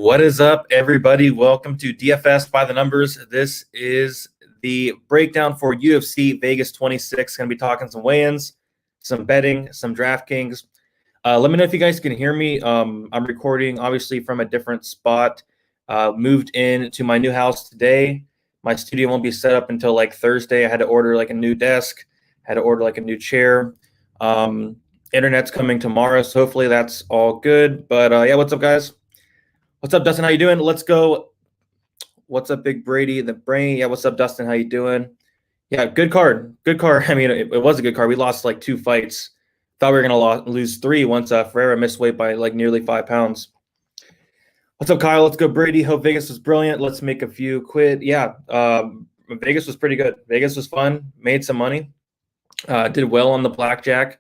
What is up, everybody? Welcome to DFS by the Numbers. This is the breakdown for UFC Vegas 26. Going to be talking some weigh-ins, some betting, some Draftkings. Let me know if you guys can hear me. I'm recording, obviously, from a different spot. Moved into my new house today. My studio won't be set up until like Thursday. I had to order like a new desk, had to order like a new chair. Internet's coming tomorrow, so hopefully that's all good. But yeah, what's up, guys? What's up, Dustin? How you doing? Let's go. What's up, Big Brady? The Brain. Yeah, what's up, Dustin? How you doing? Yeah, good card. Good card. I mean, it was a good card. We lost like 2 fights. Thought we were going to lose 3 once Ferreira missed weight by like nearly 5 pounds. What's up, Kyle? Let's go, Brady. Hope Vegas was brilliant. Let's make a few quid. Yeah, Vegas was pretty good. Vegas was fun. Made some money. Did well on the blackjack.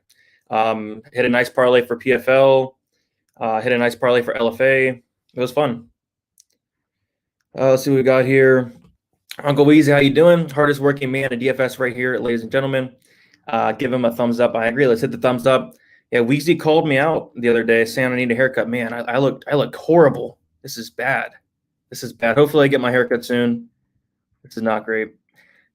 Hit a nice parlay for PFL. Hit a nice parlay for LFA. It was fun. Let's see what we got here. Uncle Weezy, how you doing? Hardest working man in DFS right here, ladies and gentlemen. Give him a thumbs up. I agree. Let's hit the thumbs up. Yeah, Weezy called me out the other day saying I need a haircut. Man, I look horrible. This is bad. This is bad. Hopefully I get my haircut soon. This is not great.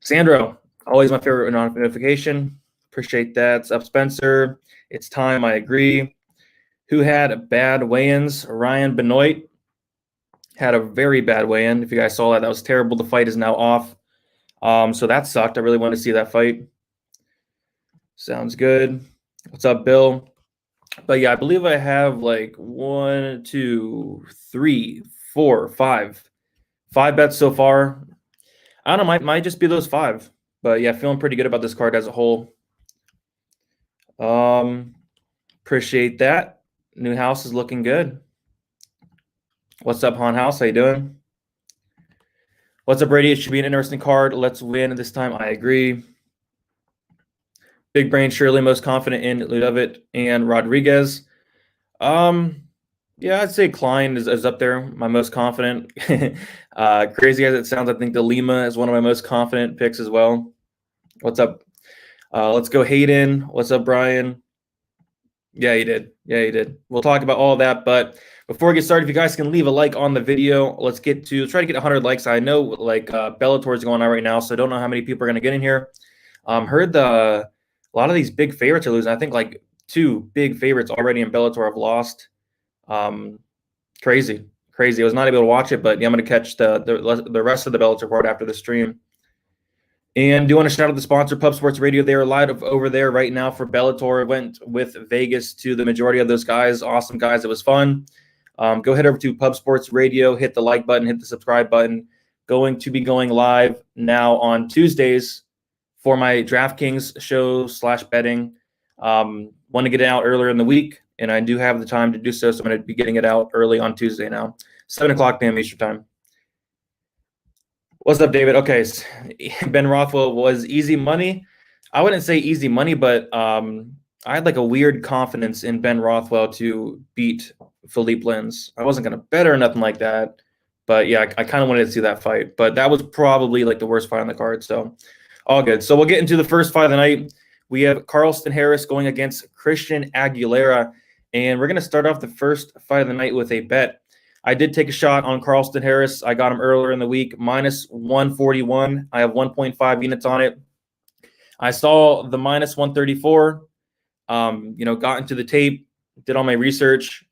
Sandro, always my favorite notification. Appreciate that. It's up, Spencer. It's time. I agree. Who had bad weigh-ins? Ryan Benoit had a very bad weigh-in. If you guys saw that, that was terrible. The fight is now off. So that sucked. I really wanted to see that fight. Sounds good. What's up, Bill? But yeah, I believe I have like 1, 2, 3, 4, 5 bets so far. I don't know, might just be those 5. But yeah, feeling pretty good about this card as a whole. Appreciate that. New house is looking good. What's up, Han House? How you doing? What's up, Brady? It should be an interesting card. Let's win this time. I agree. Big Brain Shirley, most confident in Ludovic and Rodriguez. Yeah, I'd say Klein is up there, my most confident. Crazy as it sounds, I think the Lima is one of my most confident picks as well. What's up? Let's go, Hayden. What's up, Brian? Yeah, you did. Yeah, you did. We'll talk about all that, but before we get started, if you guys can leave a like on the video, let's try to get 100 likes. I know like Bellator is going on right now, so I don't know how many people are going to get in here. Heard a lot of these big favorites are losing. I think like 2 big favorites already in Bellator have lost. Crazy. I was not able to watch it, but yeah, I'm going to catch the rest of the Bellator card after the stream. And do want to shout out the sponsor, Pub Sports Radio. They are live over there right now for Bellator. Went with Vegas to the majority of those guys. Awesome guys. It was fun. Go head over to Pub Sports Radio. Hit the like button. Hit the subscribe button. Going to be going live now on Tuesdays for my Draftkings show / betting. Want to get it out earlier in the week, and I do have the time to do so, so I'm going to be getting it out early on Tuesday now. 7 o'clock p.m. Eastern time. What's up, David? Okay, Ben Rothwell was easy money. I wouldn't say easy money, but I had like a weird confidence in Ben Rothwell to beat Philippe Lins. I wasn't going to bet or nothing like that, but yeah, I kind of wanted to see that fight. But that was probably like the worst fight on the card, so all good. So we'll get into the first fight of the night. We have Carlston Harris going against Christian Aguilera, and we're going to start off the first fight of the night with a bet. I did take a shot on Carlston Harris. I got him earlier in the week, minus 141. I have 1.5 units on it. I saw the minus 134, got into the tape, did all my research,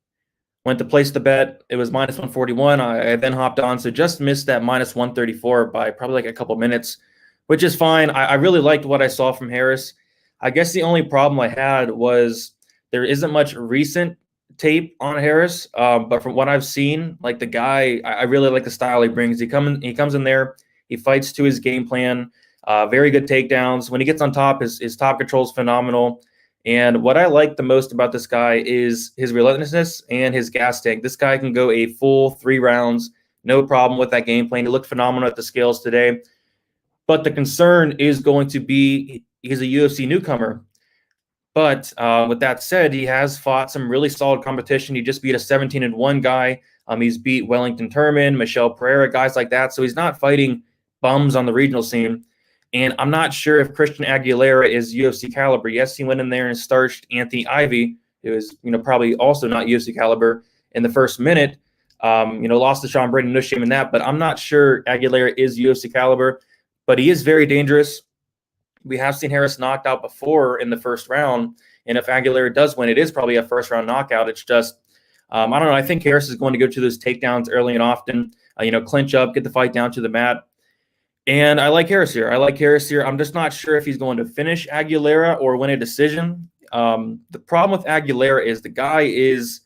went to place the bet. It was minus 141. I then hopped on, so just missed that minus 134 by probably like a couple minutes, which is fine. I really liked what I saw from Harris. I guess the only problem I had was there isn't much recent tape on Harris, but from what I've seen, like the guy, I really like the style he brings. He comes in there, he fights to his game plan, very good takedowns. When he gets on top, his top control is phenomenal. And what I like the most about this guy is his relentlessness and his gas tank. This guy can go a full 3 rounds, no problem with that game plan. He looked phenomenal at the scales today. But the concern is going to be he's a UFC newcomer. But with that said, he has fought some really solid competition. He just beat a 17-1 guy. He's beat Wellington Turman, Michelle Ferreira, guys like that. So he's not fighting bums on the regional scene. And I'm not sure if Christian Aguilera is UFC caliber. Yes, he went in there and starched Anthony Ivy, who is probably also not UFC caliber in the first minute. Lost to Sean Brady, no shame in that. But I'm not sure Aguilera is UFC caliber, but he is very dangerous. We have seen Harris knocked out before in the first round. And if Aguilera does win, it is probably a first-round knockout. It's just, I don't know. I think Harris is going to go to those takedowns early and often, clinch up, get the fight down to the mat. And I like Harris here. I'm just not sure if he's going to finish Aguilera or win a decision. The problem with Aguilera is the guy is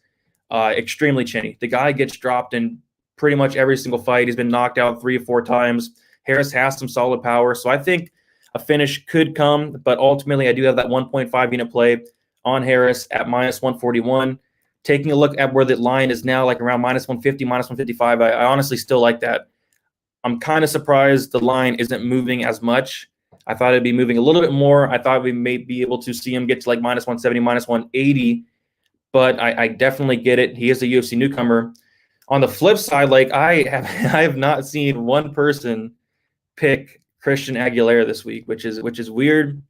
extremely chinny. The guy gets dropped in pretty much every single fight. He's been knocked out 3 or 4 times. Harris has some solid power. So I think a finish could come, but ultimately I do have that 1.5 unit play on Harris at -141. Taking a look at where the line is now, like around -150, -155, I honestly still like that. I'm kind of surprised the line isn't moving as much. I thought it'd be moving a little bit more. I thought we may be able to see him get to like -170, -180, but I definitely get it. He is a UFC newcomer. On the flip side, like I have not seen one person pick Christian Aguilera this week, which is weird.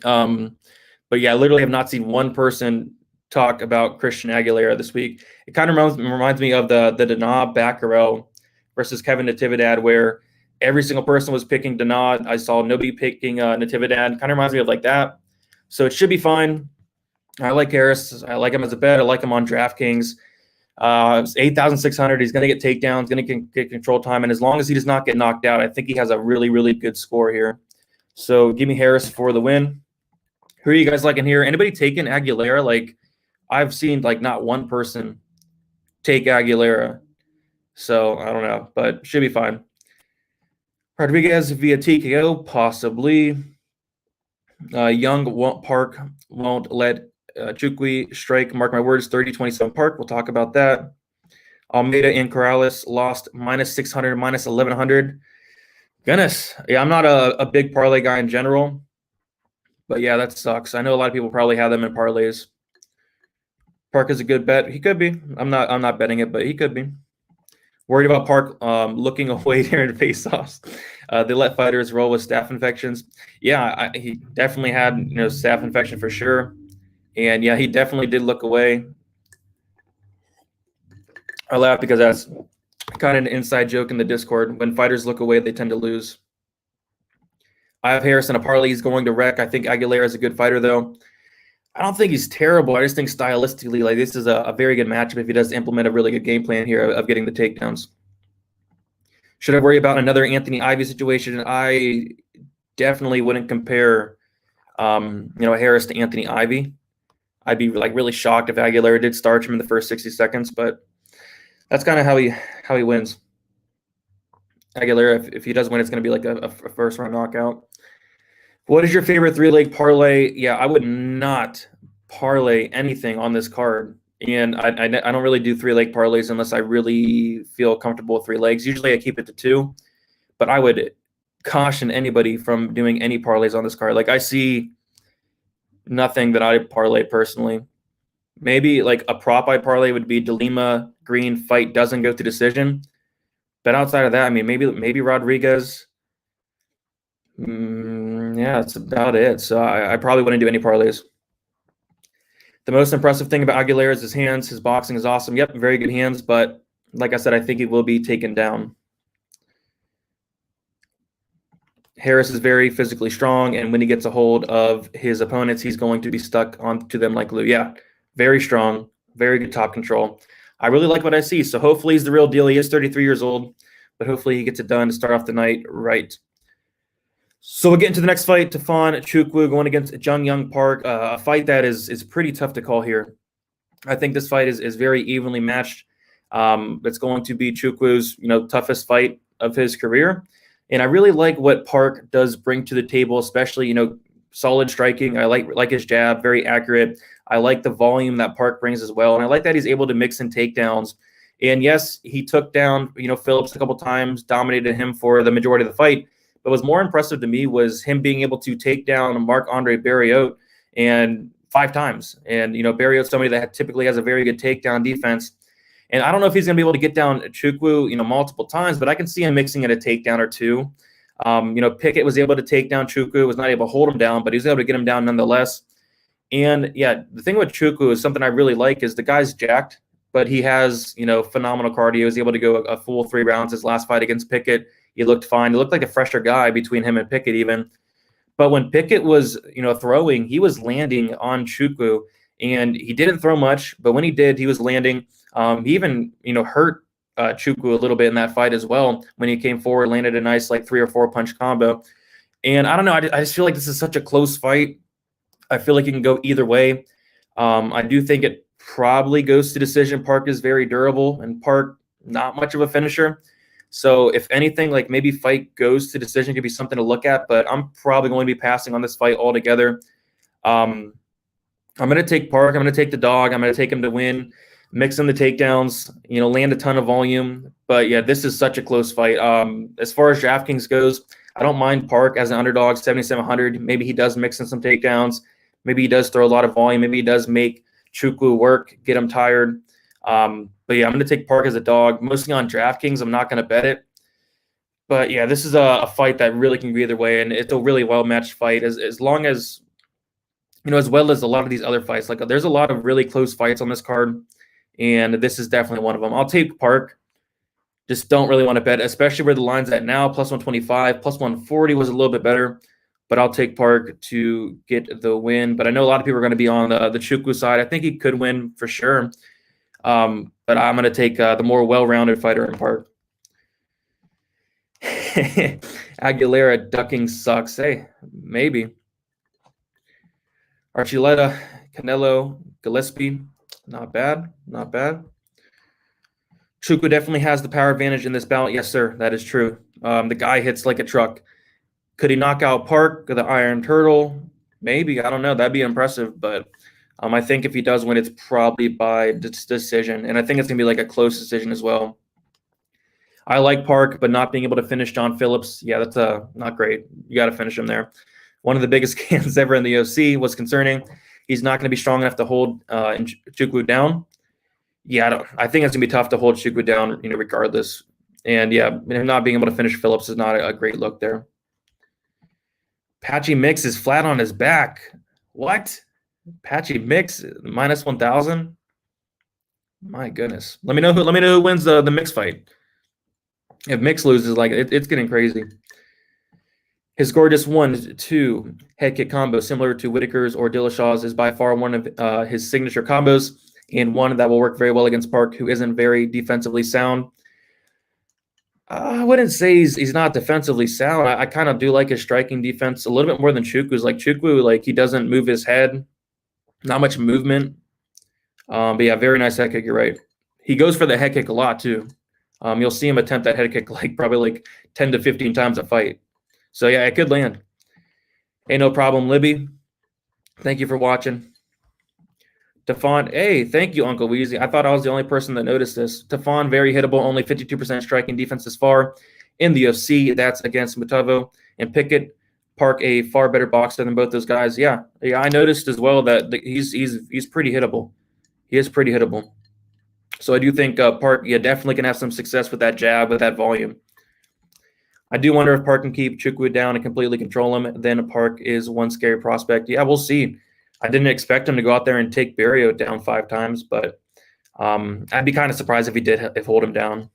But yeah, I literally have not seen one person talk about Christian Aguilera this week. It kind of reminds me of the Dana Baccarel versus Kevin Natividad, where every single person was picking Dana. I saw nobody picking Natividad. Kind of reminds me of like that. So it should be fine. I like Harris. I like him as a bet. I like him on DraftKings. 8,600. He's going to get takedowns, going to get control time. And as long as he does not get knocked out, I think he has a really, really good score here. So give me Harris for the win. Who are you guys liking here? Anybody taking Aguilera? Like, I've seen like not one person take Aguilera. So I don't know, but should be fine. Rodriguez via TKO, possibly. Park won't let Chukwu strike. Mark my words, 30-27 Park. We'll talk about that. Almeida and Corrales lost -600, -1100. Goodness. Yeah, I'm not a big parlay guy in general. But yeah, that sucks. I know a lot of people probably have them in parlays. Park is a good bet. He could be. I'm not betting it, but he could be. Worried about Park looking away during face-offs. They let fighters roll with staph infections. Yeah, he definitely had staph infection for sure. And yeah, he definitely did look away. I laugh because that's kind of an inside joke in the Discord. When fighters look away, they tend to lose. I have Harris in a parlay. He's going to wreck. I think Aguilera is a good fighter, though. I don't think he's terrible. I just think stylistically, like this is a very good matchup if he does implement a really good game plan here of getting the takedowns. Should I worry about another Anthony Ivy situation? I definitely wouldn't compare, Harris to Anthony Ivy. I'd be like really shocked if Aguilera did starch him in the first 60 seconds, but that's kind of how he wins. Aguilera, if he does win, it's going to be like a first round knockout. What is your favorite 3-leg parlay? Yeah, I would not parlay anything on this card. And I don't really do 3-leg parlays unless I really feel comfortable with 3 legs. Usually I keep it to 2. But I would caution anybody from doing any parlays on this card. Like I see nothing that I parlay personally. Maybe like a prop I parlay would be Lima Green fight doesn't go to decision. But outside of that, I mean, maybe Rodriguez. Yeah, that's about it. So I probably wouldn't do any parlays. The most impressive thing about Aguilera is his hands. His boxing is awesome. Yep, very good hands. But like I said, I think he will be taken down. Harris is very physically strong, and when he gets a hold of his opponents, he's going to be stuck onto them like glue. Yeah, very strong, very good top control. I really like what I see. So hopefully he's the real deal. He is 33 years old, but hopefully he gets it done to start off the night right. So we'll get into the next fight. Tafon Chukwu going against Jung Young Park. A fight that is pretty tough to call here. I think this fight is very evenly matched. It's going to be Chukwu's toughest fight of his career. And I really like what Park does bring to the table, especially, solid striking. I like his jab, very accurate. I like the volume that Park brings as well. And I like that he's able to mix in takedowns. And yes, he took down, Phillips a couple times, dominated him for the majority of the fight. But what's more impressive to me was him being able to take down Marc-Andre Barriault and 5 times. And, Barriault's somebody that typically has a very good takedown defense. And I don't know if he's going to be able to get down Chukwu, multiple times, but I can see him mixing in a takedown or 2. Pickett was able to take down Chukwu, was not able to hold him down, but he was able to get him down nonetheless. And, yeah, the thing with Chukwu is something I really like is the guy's jacked. but he has, phenomenal cardio. He was able to go a full 3 rounds his last fight against Pickett. He looked fine. He looked like a fresher guy between him and Pickett even. But when Pickett was, throwing, he was landing on Chukwu, and he didn't throw much, but when he did, he was landing. He even, hurt Chukwu a little bit in that fight as well. When he came forward, landed a nice 3 or 4 punch combo. And I don't know, I just feel like this is such a close fight. I feel like it can go either way. I do think it probably goes to decision. Park is very durable, and Park not much of a finisher. So if anything, maybe fight goes to decision could be something to look at, but I'm probably going to be passing on this fight altogether. I'm going to take Park. I'm going to take the dog. I'm going to take him to win, mix in the takedowns, land a ton of volume. But yeah, this is such a close fight. As far as DraftKings goes, I don't mind Park as an underdog, 7,700. Maybe he does mix in some takedowns. Maybe he does throw a lot of volume. Maybe he does make Chukwu work, get him tired. But yeah, I'm going to take Park as a dog, mostly on DraftKings. I'm not going to bet it. But yeah, this is a fight that really can go either way, and it's a really well-matched fight as long as, as well as a lot of these other fights. There's a lot of really close fights on this card, and this is definitely one of them. I'll take Park. Just don't really want to bet, especially where the line's at now, plus 125, plus 140 was a little bit better. But I'll take Park to get the win. But I know a lot of people are going to be on the Chukwu side. I think he could win for sure. But I'm going to take the more well-rounded fighter in Park. Aguilera ducking sucks. Hey, maybe. Archuleta, Canelo, Gillespie. Not bad. Not bad. Chukwu definitely has the power advantage in this bout. Yes, sir. That is true. The guy hits like a truck. Could he knock out Park, the Iron Turtle? Maybe. I don't know. That'd be impressive. But I think if he does win, it's probably by decision. And I think it's going to be a close decision as well. I like Park, but not being able to finish John Phillips, yeah, that's not great. You got to finish him there. One of the biggest cans ever in the UFC was concerning. He's not going to be strong enough to hold Chukwu down. Yeah, I think it's going to be tough to hold Chukwu down, regardless. And yeah, not being able to finish Phillips is not a great look there. Patchy Mix is flat on his back. What? Patchy Mix minus 1,000? My goodness. Let me know who wins the Mix fight. If Mix loses, it's getting crazy. His gorgeous 1-2 head kick combo, similar to Whitaker's or Dillashaw's, is by far one of his signature combos, and one that will work very well against Park, who isn't very defensively sound. I wouldn't say he's not defensively sound. I kind of do like his striking defense a little bit more than Chukwu's. Chukwu, he doesn't move his head, not much movement. But yeah, very nice head kick. You're right. He goes for the head kick a lot too. You'll see him attempt that head kick probably 10 to 15 times a fight. So yeah, it could land. Hey, no problem, Libby. Thank you for watching. Tefon, hey, thank you, Uncle Weezy. I thought I was the only person that noticed this. Tefon, very hittable, only 52% striking defense this far in the UFC. That's against Mutavo and Pickett. Park, a far better boxer than both those guys. Yeah, I noticed as well that he's pretty hittable. He is pretty hittable. So I do think Park, definitely can have some success with that jab, with that volume. I do wonder if Park can keep Chukwu down and completely control him. Then Park is one scary prospect. Yeah, we'll see. I didn't expect him to go out there and take Barrio down 5 times, but I'd be kind of surprised if he did hold him down.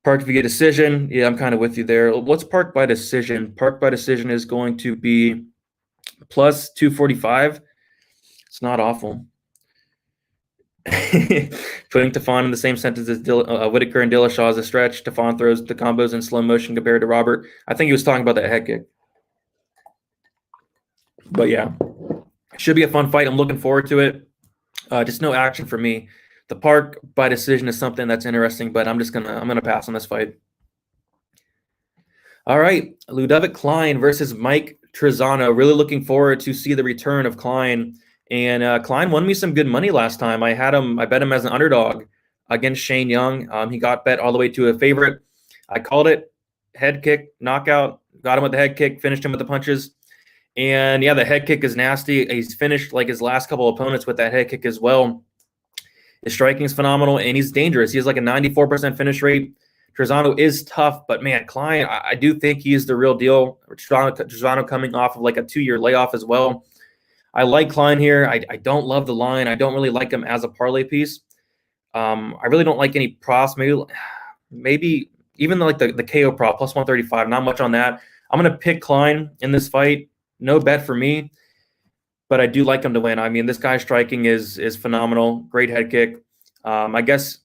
Park, if you get decision, yeah, I'm kind of with you there. What's Park by decision? Park by decision is going to be plus 245. It's not awful. Putting Tefon in the same sentence as Whitaker and Dillashaw is a stretch. Tefon throws the combos in slow motion compared to Robert. I think he was talking about that head kick. But yeah, it should be a fun fight. I'm looking forward to it. Just no action for me. The Park by decision is something that's interesting, but I'm gonna pass on this fight. All right, Ludovic Klein versus Mike Trizano. Really looking forward to see the return of Klein. And Klein won me some good money last time. I bet him as an underdog against Shane Young. He got bet all the way to a favorite. I called it, head kick, knockout, got him with the head kick, finished him with the punches. And yeah, the head kick is nasty. He's finished his last couple opponents with that head kick as well. His striking is phenomenal, and he's dangerous. He has a 94% finish rate. Trizano is tough, but man, Klein, I do think he's the real deal. Trizano coming off of a 2-year layoff as well. I like Klein here. I don't love the line. I don't really like him as a parlay piece. I really don't like any props. Maybe even like the KO prop plus 135. Not much on that. I'm gonna pick Klein in this fight. No bet for me, but I do like him to win. I mean, this guy's striking is phenomenal. Great head kick. I guess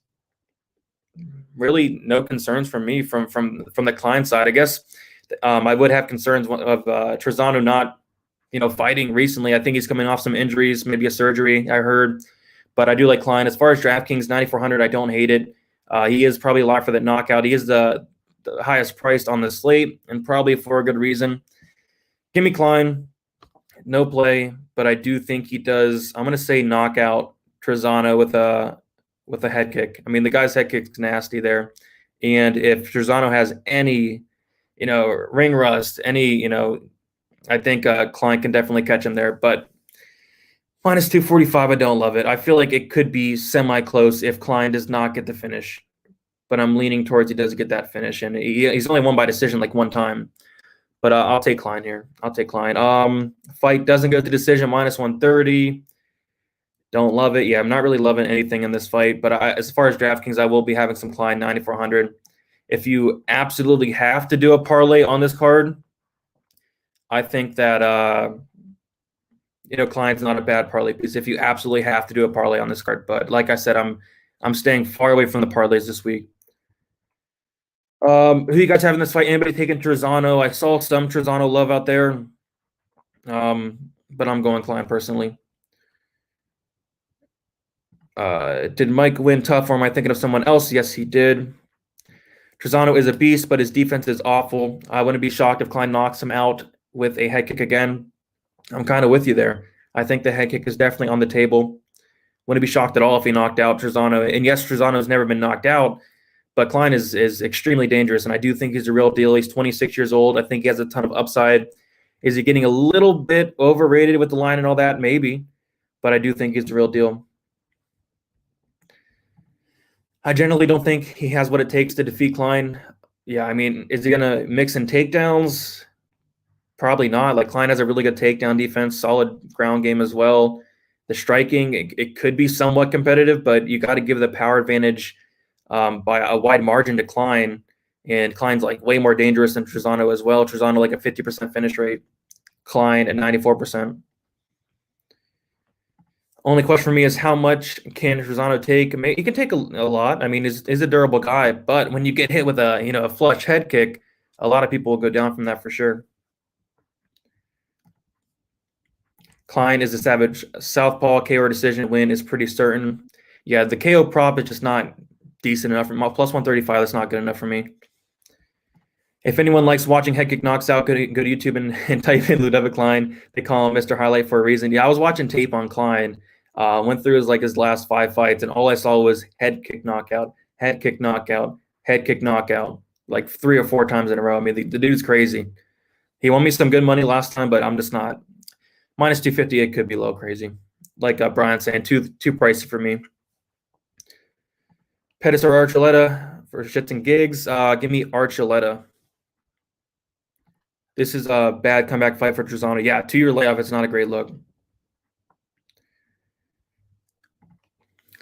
really no concerns from me from the Klein side. I guess I would have concerns of Trizano not fighting recently. I think he's coming off some injuries, maybe a surgery, I heard. But I do like Klein. As far as DraftKings, 9,400, I don't hate it. He is probably a lot for that knockout. He is the highest priced on the slate, and probably for a good reason. Give me Klein. No play, but I do think he does. I'm going to say knockout Trizano with a head kick. I mean, the guy's head kick's nasty there. And if Trizano has any, ring rust, any, I think Klein can definitely catch him there. But minus 245, I don't love it. I feel like it could be semi-close if Klein does not get the finish. But I'm leaning towards he does get that finish. And he's only won by decision like one time. But I'll take Klein here. I'll take Klein. Fight doesn't go to decision, minus 130. Don't love it. Yeah, I'm not really loving anything in this fight. But as far as DraftKings, I will be having some Klein, 9,400. If you absolutely have to do a parlay on this card, I think that Klein's not a bad parlay piece if you absolutely have to do a parlay on this card. But like I said, I'm staying far away from the parlays this week. Who you guys have in this fight? Anybody taking Trizano? I saw some Trizano love out there, but I'm going Klein personally. Did Mike win tough, or am I thinking of someone else? Yes, he did. Trizano is a beast, but his defense is awful. I wouldn't be shocked if Klein knocks him out with a head kick again. I'm kind of with you there. I think the head kick is definitely on the table. Wouldn't be shocked at all if he knocked out Trizano. And yes, Trizano's never been knocked out, but Klein is extremely dangerous, and I do think he's a real deal. He's 26 years old. I think he has a ton of upside. Is he getting a little bit overrated with the line and all that? Maybe, but I do think he's a real deal. I generally don't think he has what it takes to defeat Klein. Yeah, I mean, is he going to mix in takedowns? Probably not. Like, Klein has a really good takedown defense, solid ground game as well. The striking, it could be somewhat competitive, but you got to give the power advantage by a wide margin to Klein. And Klein's like way more dangerous than Trizano as well. Trizano like a 50% finish rate. Klein at 94%. Only question for me is how much can Trizano take? He can take a lot. I mean, he's a durable guy, but when you get hit with a flush head kick, a lot of people will go down from that for sure. Klein is a savage. Southpaw KO decision win is pretty certain. Yeah, the KO prop is just not decent enough. Plus 135, that's not good enough for me. If anyone likes watching head kick knocks out, go to YouTube and type in Ludovic Klein. They call him Mr. Highlight for a reason. Yeah, I was watching tape on Klein. Went through his last 5 fights, and all I saw was head kick knockout, head kick knockout, head kick knockout, like 3 or 4 times in a row. I mean, the dude's crazy. He won me some good money last time, but I'm just not. Minus 250, it could be a little crazy. Like Brian's saying, too pricey for me. Pettis or Archuleta for shits and gigs. Give me Archuleta. This is a bad comeback fight for Trizano. Yeah, 2-year layoff, it's not a great look.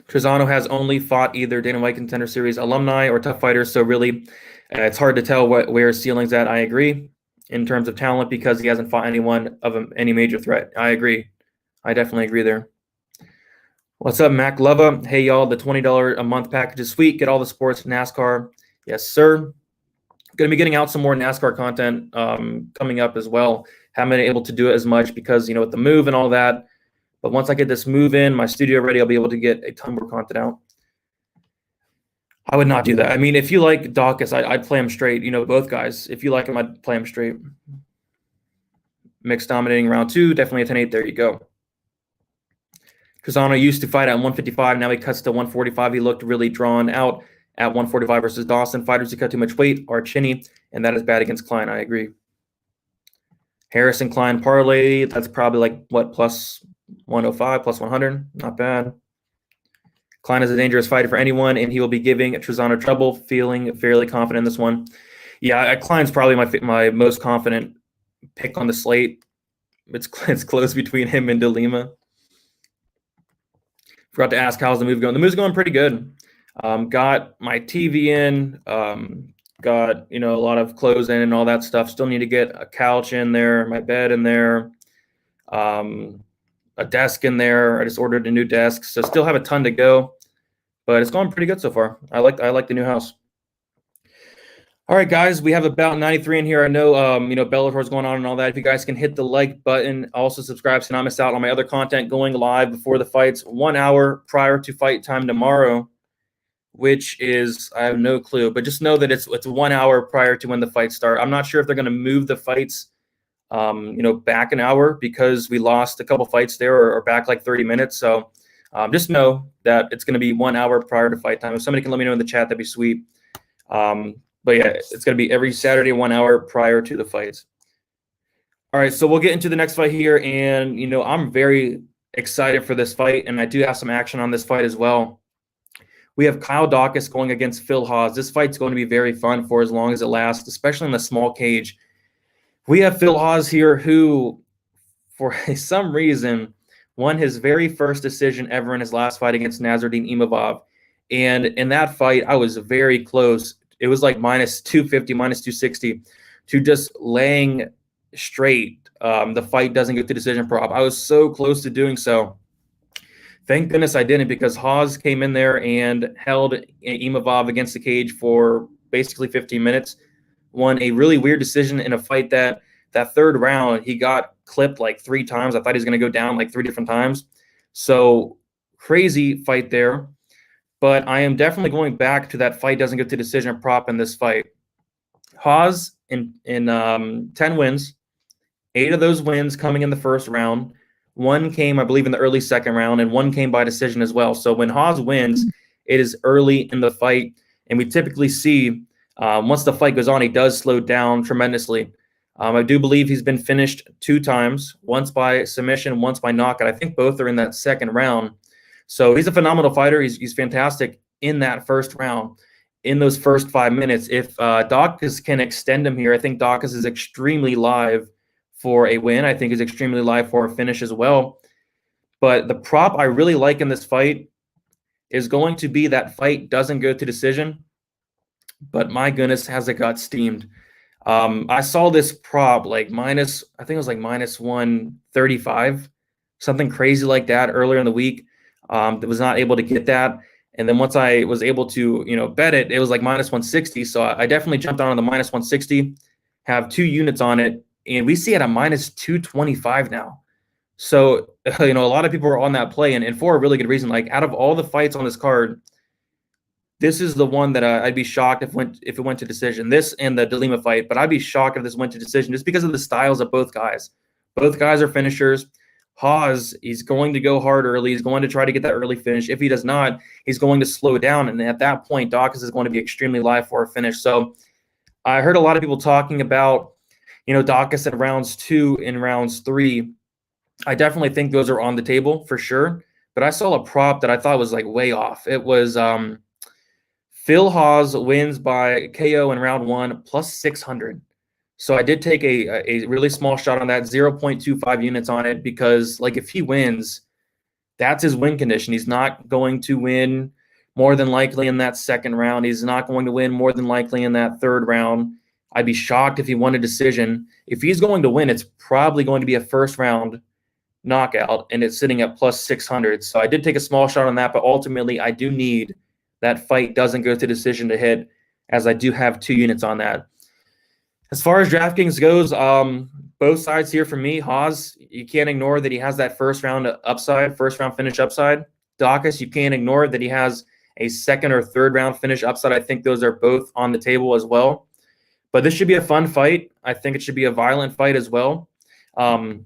Trizano has only fought either Dana White Contender Series alumni or tough fighters, so really it's hard to tell where his ceiling's at. I agree in terms of talent because he hasn't fought anyone of any major threat. I agree. I definitely agree there. What's up, Mac Lova? Hey, y'all, the $20 a month package is sweet. Get all the sports, NASCAR. Yes, sir. Going to be getting out some more NASCAR content coming up as well. Haven't been able to do it as much because, with the move and all that. But once I get this move in, my studio ready, I'll be able to get a ton more content out. I would not do that. I mean, if you like Dawkins, I'd play him straight. Both guys. If you like him, I'd play him straight. Mixed dominating round 2, definitely a 10-8. There you go. Trizano used to fight at 155. Now he cuts to 145. He looked really drawn out at 145 versus Dawson. Fighters who cut too much weight are chinny, and that is bad against Klein. I agree. Harrison Klein parlay. That's probably like, what, plus 105, plus 100. Not bad. Klein is a dangerous fighter for anyone, and he will be giving Trizano trouble. Feeling fairly confident in this one. Yeah, Klein's probably my most confident pick on the slate. it's close between him and De Lima. Forgot to ask how's the move going. The move's going pretty good. Got my TV in. Got a lot of clothes in and all that stuff. Still need to get a couch in there, my bed in there, a desk in there. I just ordered a new desk, so still have a ton to go, but it's going pretty good so far. I like the new house. All right, guys, we have about 93 in here. I know, Bellator's going on and all that. If you guys can hit the like button, also subscribe so not miss out on my other content going live before the fights 1 hour prior to fight time tomorrow, which is, I have no clue, but just know that it's 1 hour prior to when the fights start. I'm not sure if they're going to move the fights, back an hour because we lost a couple fights there or back like 30 minutes. So just know that it's going to be 1 hour prior to fight time. If somebody can let me know in the chat, that'd be sweet. But yeah, it's going to be every Saturday, 1 hour prior to the fights. All right, so we'll get into the next fight here. And, I'm very excited for this fight, and I do have some action on this fight as well. We have Kyle Dawkins going against Phil Hawes. This fight's going to be very fun for as long as it lasts, especially in the small cage. We have Phil Hawes here who, for some reason, won his very first decision ever in his last fight against Nasruddin Imavov. And in that fight, I was very close. It was like minus 250, minus 260 to just laying straight. The fight doesn't get to decision prop. I was so close to doing so. Thank goodness I didn't, because Hawes came in there and held Imavov against the cage for basically 15 minutes. Won a really weird decision in a fight that third round, he got clipped like 3 times. I thought he was going to go down like 3 different times. So crazy fight there. But I am definitely going back to that fight doesn't get to decision prop in this fight. Hawes in 10 wins, 8 of those wins coming in the first round. 1 came, I believe, in the early second round, and 1 came by decision as well. So when Hawes wins, it is early in the fight, and we typically see once the fight goes on, he does slow down tremendously. I do believe he's been finished 2 times, once by submission, once by knockout. I think both are in that second round. So he's a phenomenal fighter. He's fantastic in that first round, in those first 5 minutes. If Dawkins can extend him here, I think Dawkins is extremely live for a win. I think he's extremely live for a finish as well. But the prop I really like in this fight is going to be that fight doesn't go to decision. But my goodness, has it got steamed. I saw this prop like minus, I think it was like minus 135, something crazy like that earlier in the week. Was not able to get that. And then once I was able to, bet it, it was like minus 160. So I definitely jumped on the minus 160, have 2 units on it. And we see it at minus 225 now. So, a lot of people are on that play, and for a really good reason. Like, out of all the fights on this card, this is the one that I'd be shocked if it went to decision. This and the De Lima fight, but I'd be shocked if this went to decision just because of the styles of both guys. Both guys are finishers. Hawes, he's going to go hard early. He's going to try to get that early finish. If he does not, he's going to slow down. And at that point, Dawkins is going to be extremely live for a finish. So I heard a lot of people talking about, Dawkins at rounds 2 and rounds 3. I definitely think those are on the table for sure. But I saw a prop that I thought was like way off. It was Phil Hawes wins by KO in round 1 plus 600. So I did take a really small shot on that, 0.25 units on it, because like if he wins, that's his win condition. He's not going to win more than likely in that second round. He's not going to win more than likely in that third round. I'd be shocked if he won a decision. If he's going to win, it's probably going to be a first round knockout, and it's sitting at plus 600. So I did take a small shot on that, but ultimately I do need that fight doesn't go to decision to hit, as I do have 2 units on that. As far as DraftKings goes, both sides here for me. Hawes, you can't ignore that he has that first round upside, first round finish upside. Dawkins, you can't ignore that he has a second or third round finish upside. I think those are both on the table as well. But this should be a fun fight. I think it should be a violent fight as well. And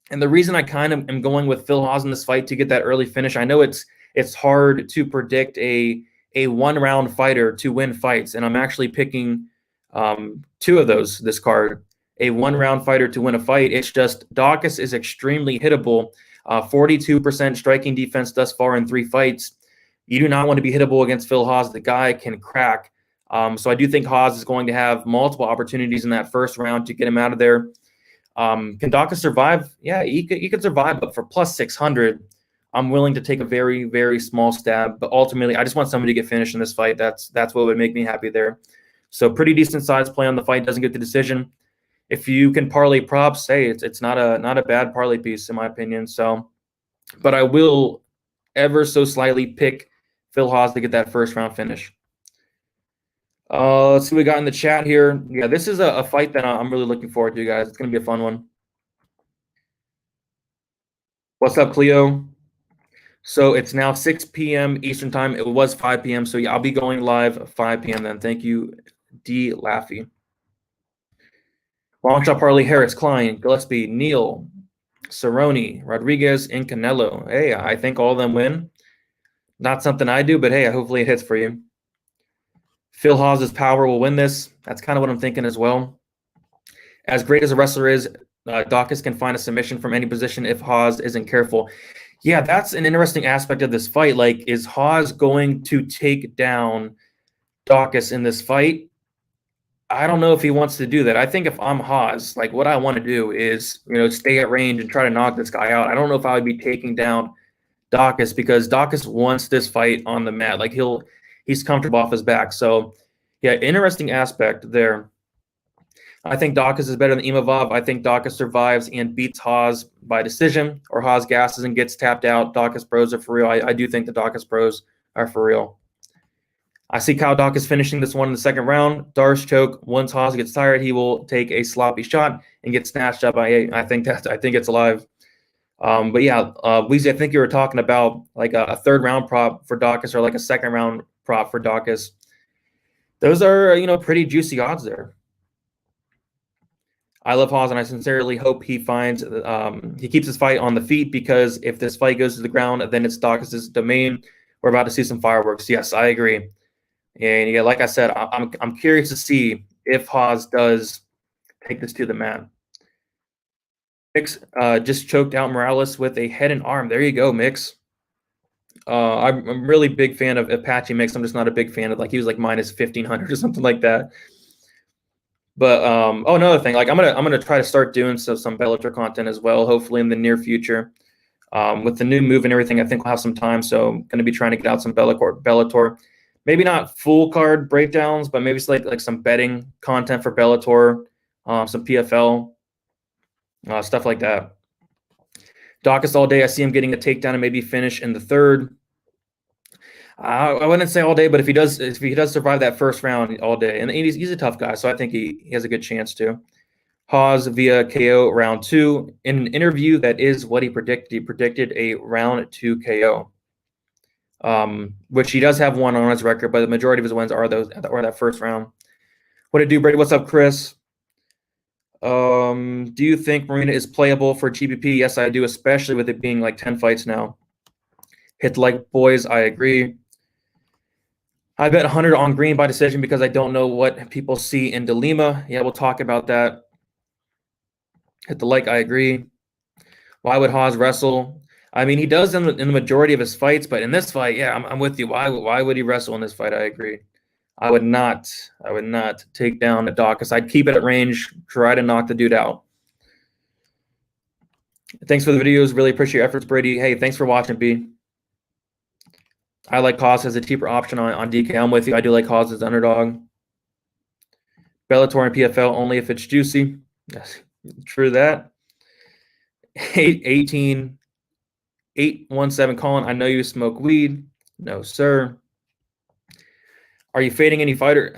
the reason I kind of am going with Phil Hawes in this fight to get that early finish, I know it's hard to predict a one-round fighter to win fights, and I'm actually picking 2 of those this card. A one-round fighter to win a fight. It's just Dawkins is extremely hittable. 42% striking defense thus far in 3 fights. You do not want to be hittable against Phil Hawes. The guy can crack. So I do think Hawes is going to have multiple opportunities in that first round to get him out of there. Can Dawkins survive? Yeah, he could survive, but for plus 600, I'm willing to take a very, very small stab. But ultimately, I just want somebody to get finished in this fight. That's what would make me happy there. So pretty decent size play on the fight. Doesn't get the decision. If you can parlay props, hey, it's not a bad parlay piece in my opinion. So, but I will ever so slightly pick Phil Hawes to get that first round finish. Let's see what we got in the chat here. Yeah, this is a fight that I'm really looking forward to, guys. It's going to be a fun one. What's up, Cleo? So it's now 6 p.m. Eastern time. It was 5 p.m. So yeah, I'll be going live at 5 p.m. then. Thank you, D. Laffy. Long shot parlay: Harris, Klein, Gillespie, Neal, Cerrone, Rodriguez, and Canelo. Hey, I think all of them win. Not something I do, but hey, hopefully it hits for you. Phil Hawes' power will win this. That's kind of what I'm thinking as well. As great as a wrestler is, Dawkins can find a submission from any position if Hawes isn't careful. Yeah, that's an interesting aspect of this fight. Like, is Hawes going to take down Dawkins in this fight? I don't know if he wants to do that. I think if I'm Hawes, like what I want to do is, stay at range and try to knock this guy out. I don't know if I would be taking down Dawkins because Dawkins wants this fight on the mat. Like he's comfortable off his back. So yeah, interesting aspect there. I think Dawkins is better than Imavov. I think Dawkins survives and beats Hawes by decision, or Hawes gasses and gets tapped out. Dawkins pros are for real. I do think the Dawkins pros are for real. I see Kyle Dawkins finishing this one in the second round. Darce choke. Once Hawes gets tired, he will take a sloppy shot and get snatched up. I think it's alive. But yeah, Weezy, I think you were talking about like a third round prop for Dawkins or like a second round prop for Dawkins. Those are pretty juicy odds there. I love Hawes, and I sincerely hope he finds he keeps his fight on the feet, because if this fight goes to the ground, then it's Dawkins' domain. We're about to see some fireworks. Yes, I agree. And yeah, like I said, I'm curious to see if Hawes does take this to the mat. Mix just choked out Morales with a head and arm. There you go, Mix. I'm a really big fan of Apache Mix. I'm just not a big fan of, like, he was like minus 1,500 or something like that. But another thing, like I'm gonna try to start doing some Bellator content as well, hopefully in the near future. With the new move and everything, I think we'll have some time. So I'm gonna be trying to get out some Bellator. Maybe not full card breakdowns, but maybe it's like some betting content for Bellator, some PFL, stuff like that. Dawkins all day. I see him getting a takedown and maybe finish in the third. I wouldn't say all day, but if he does survive that first round all day, and he's a tough guy, so I think he has a good chance to. Hawes via KO round 2. In an interview, that is what he predicted. He predicted a round 2 KO. Which he does have one on his record, but the majority of his wins are that first round. What did do, Brady? What's up, Chris? Do you think Marina is playable for GPP? Yes, I do, especially with it being like 10 fights now. Hit the like, boys. I agree. I bet 100 on Green by decision because I don't know what people see in Lima. Yeah, we'll talk about that. Hit the like. I agree. Why would Hawes wrestle? I mean, he does in the majority of his fights, but in this fight, yeah, I'm with you. Why would he wrestle in this fight? I agree. I would not take down the Dawkins. I'd keep it at range, try to knock the dude out. Thanks for the videos. Really appreciate your efforts, Brady. Hey, thanks for watching, B. I like Hawes as a cheaper option on DK. I'm with you. I do like Hawes as underdog. Bellator and PFL only if it's juicy. Yes, true that. 817 Colin, I know you smoke weed. No, sir. Are you fading any fighter?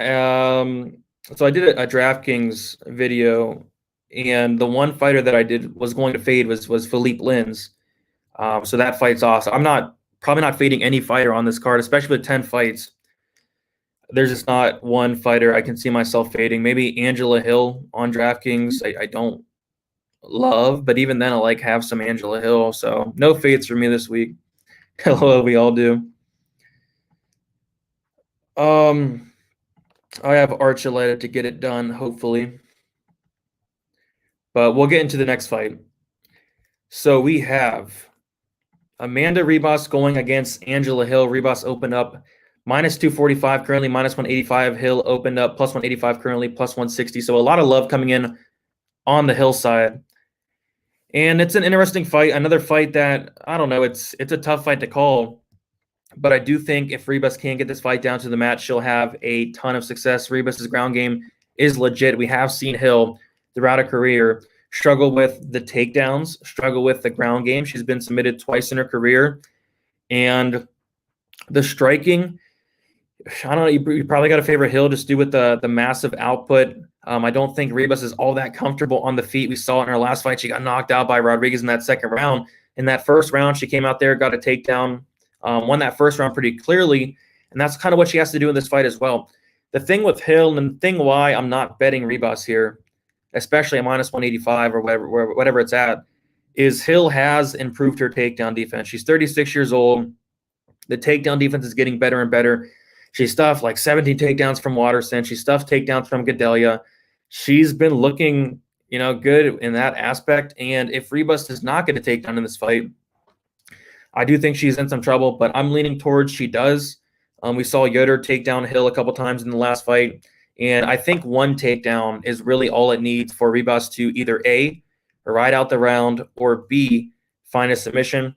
So I did a Draftkings video, and the one fighter that I was going to fade was Philippe Lins. So that fight's awesome. I'm probably not fading any fighter on this card, especially with 10 fights. There's just not one fighter I can see myself fading. Maybe Angela Hill on Draftkings. I don't love, but even then I like have some Angela Hill. So no fades for me this week. Hello, we all do. I have Archuleta to get it done, hopefully. But we'll get into the next fight. So we have Amanda Ribas going against Angela Hill. Ribas opened up minus 245 currently, minus 185. Hill opened up plus 185 currently, plus 160. So a lot of love coming in on the hillside. And it's an interesting fight. Another fight that, I don't know, it's a tough fight to call. But I do think if Ribas can get this fight down to the mat, she'll have a ton of success. Ribas' ground game is legit. We have seen Hill throughout her career struggle with the takedowns, struggle with the ground game. She's been submitted twice in her career. And the striking, I don't know, you probably got to favor Hill just due with the massive output. I don't think Ribas is all that comfortable on the feet. We saw it in her last fight. She got knocked out by Rodriguez in that second round. In that first round, she came out there, got a takedown, won that first round pretty clearly, and that's kind of what she has to do in this fight as well. The thing with Hill, and the thing why I'm not betting Ribas here, especially at minus 185 or whatever it's at, is Hill has improved her takedown defense. She's 36 years old. The takedown defense is getting better and better. She stuffed like 17 takedowns from Waterson. She stuffed takedowns from Gadelia. She's been looking, good in that aspect. And if Ribas does not get a takedown in this fight, I do think she's in some trouble, but I'm leaning towards she does. We saw Yoder take down Hill a couple times in the last fight. And I think one takedown is really all it needs for Ribas to either A, ride out the round, or B, find a submission.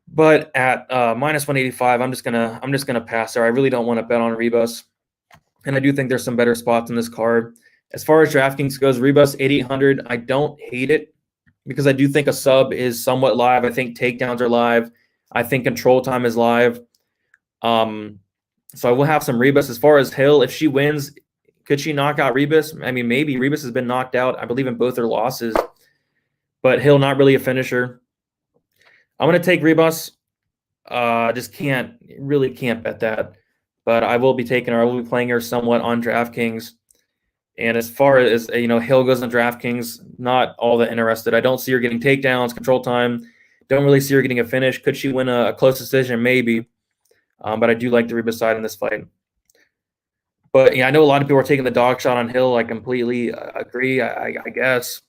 But at minus 185, I'm just gonna pass there. I really don't want to bet on Ribas, and I do think there's some better spots in this card. As far as DraftKings goes, Ribas 8,800. I don't hate it because I do think a sub is somewhat live. I think takedowns are live. I think control time is live. So I will have some Ribas. As far as Hill, if she wins, could she knock out Ribas? I mean, maybe. Ribas has been knocked out, I believe, in both her losses, but Hill not really a finisher. I'm going to take Ribas. Just really can't bet that. But I will be taking her. I will be playing her somewhat on DraftKings. And as far as, Hill goes on DraftKings, not all that interested. I don't see her getting takedowns, control time. Don't really see her getting a finish. Could she win a close decision? Maybe. But I do like the Ribas side in this fight. But, I know a lot of people are taking the dog shot on Hill. I completely agree, I guess.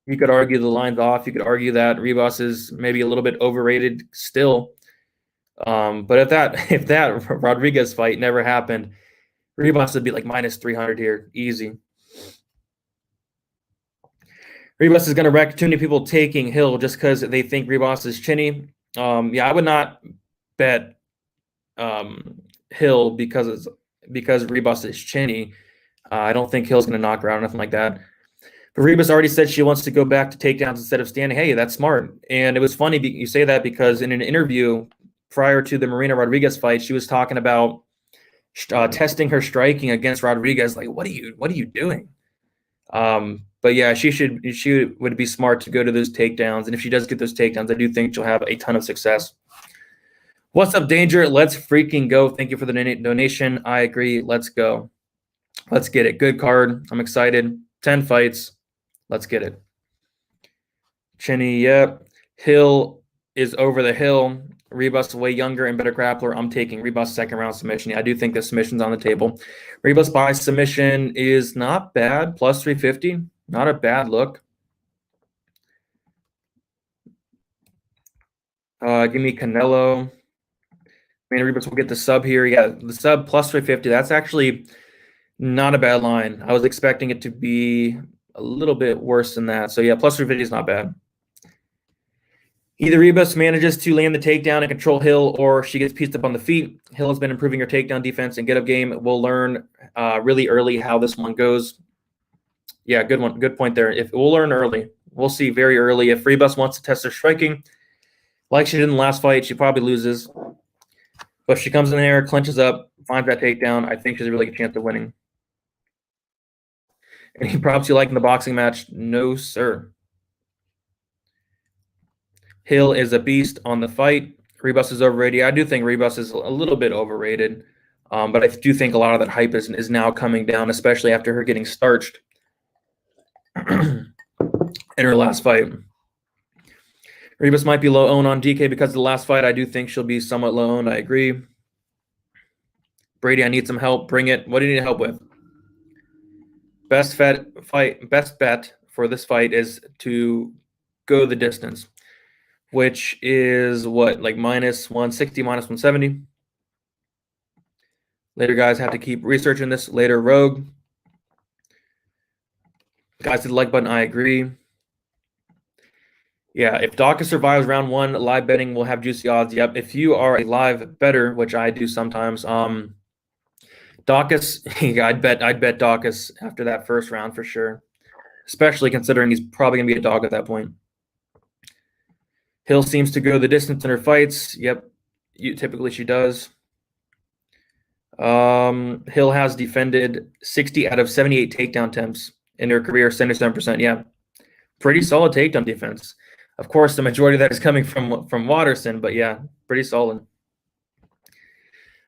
You could argue the line's off. You could argue that Ribas is maybe a little bit overrated still. But if that Rodriguez fight never happened, Ribas would be like minus 300 here, easy. Ribas is going to wreck too many people taking Hill just because they think Ribas is chinny. I would not bet Hill because Ribas is chinny. I don't think Hill's going to knock her out or nothing like that. But Ribas already said she wants to go back to takedowns instead of standing. Hey, that's smart. And it was funny you say that because in an interview prior to the Marina Rodriguez fight, she was talking about testing her striking against Rodriguez. Like, what are you doing? But yeah, she would be smart to go to those takedowns. And if she does get those takedowns, I do think she'll have a ton of success. What's up, Danger? Let's freaking go. Thank you for the donation. I agree. Let's go. Let's get it. Good card. I'm excited. 10 fights. Let's get it. Chinny, yep. Hill is over the hill. Ribas way younger and better grappler. I'm taking Ribas second round submission. Yeah, I do think the submission's on the table. Ribas by submission is not bad. Plus 350. Not a bad look. Give me Canelo. I mean, Ribas will get the sub here. Yeah, the sub plus 350. That's actually not a bad line. I was expecting it to be a little bit worse than that. So yeah, plus 350 is not bad. Either Ribas manages to land the takedown and control Hill, or she gets pieced up on the feet. Hill has been improving her takedown defense and get-up game. We'll learn really early how this one goes. Yeah, good one. Good point there. If we'll learn early, we'll see very early. If Ribas wants to test her striking, like she did in the last fight, she probably loses. But if she comes in there, clinches up, finds that takedown, I think she's a really good chance of winning. Any props you like in the boxing match? No, sir. Hill is a beast on the fight. Ribas is overrated. I do think Ribas is a little bit overrated, but I do think a lot of that hype is now coming down, especially after her getting starched in her last fight. Ribas might be low owned on DK because of the last fight. I do think she'll be somewhat low owned. I agree. Brady, I need some help. Bring it. What do you need help with? Best bet for this fight is to go the distance, which is what, like minus 160, minus 170. Later, guys, have to keep researching this. Later, Rogue. Guys hit the like button. I agree. Yeah, if Dawkins survives round one, live betting will have juicy odds. Yep. If you are a live bettor, which I do sometimes, Dawkins, yeah, I'd bet Dawkins after that first round for sure. Especially considering he's probably gonna be a dog at that point. Hill seems to go the distance in her fights. Yep. Typically she does. Hill has defended 60 out of 78 takedown attempts in her career, 77%. Yeah. Pretty solid takedown defense. Of course, the majority of that is coming from Waterson, but yeah, pretty solid.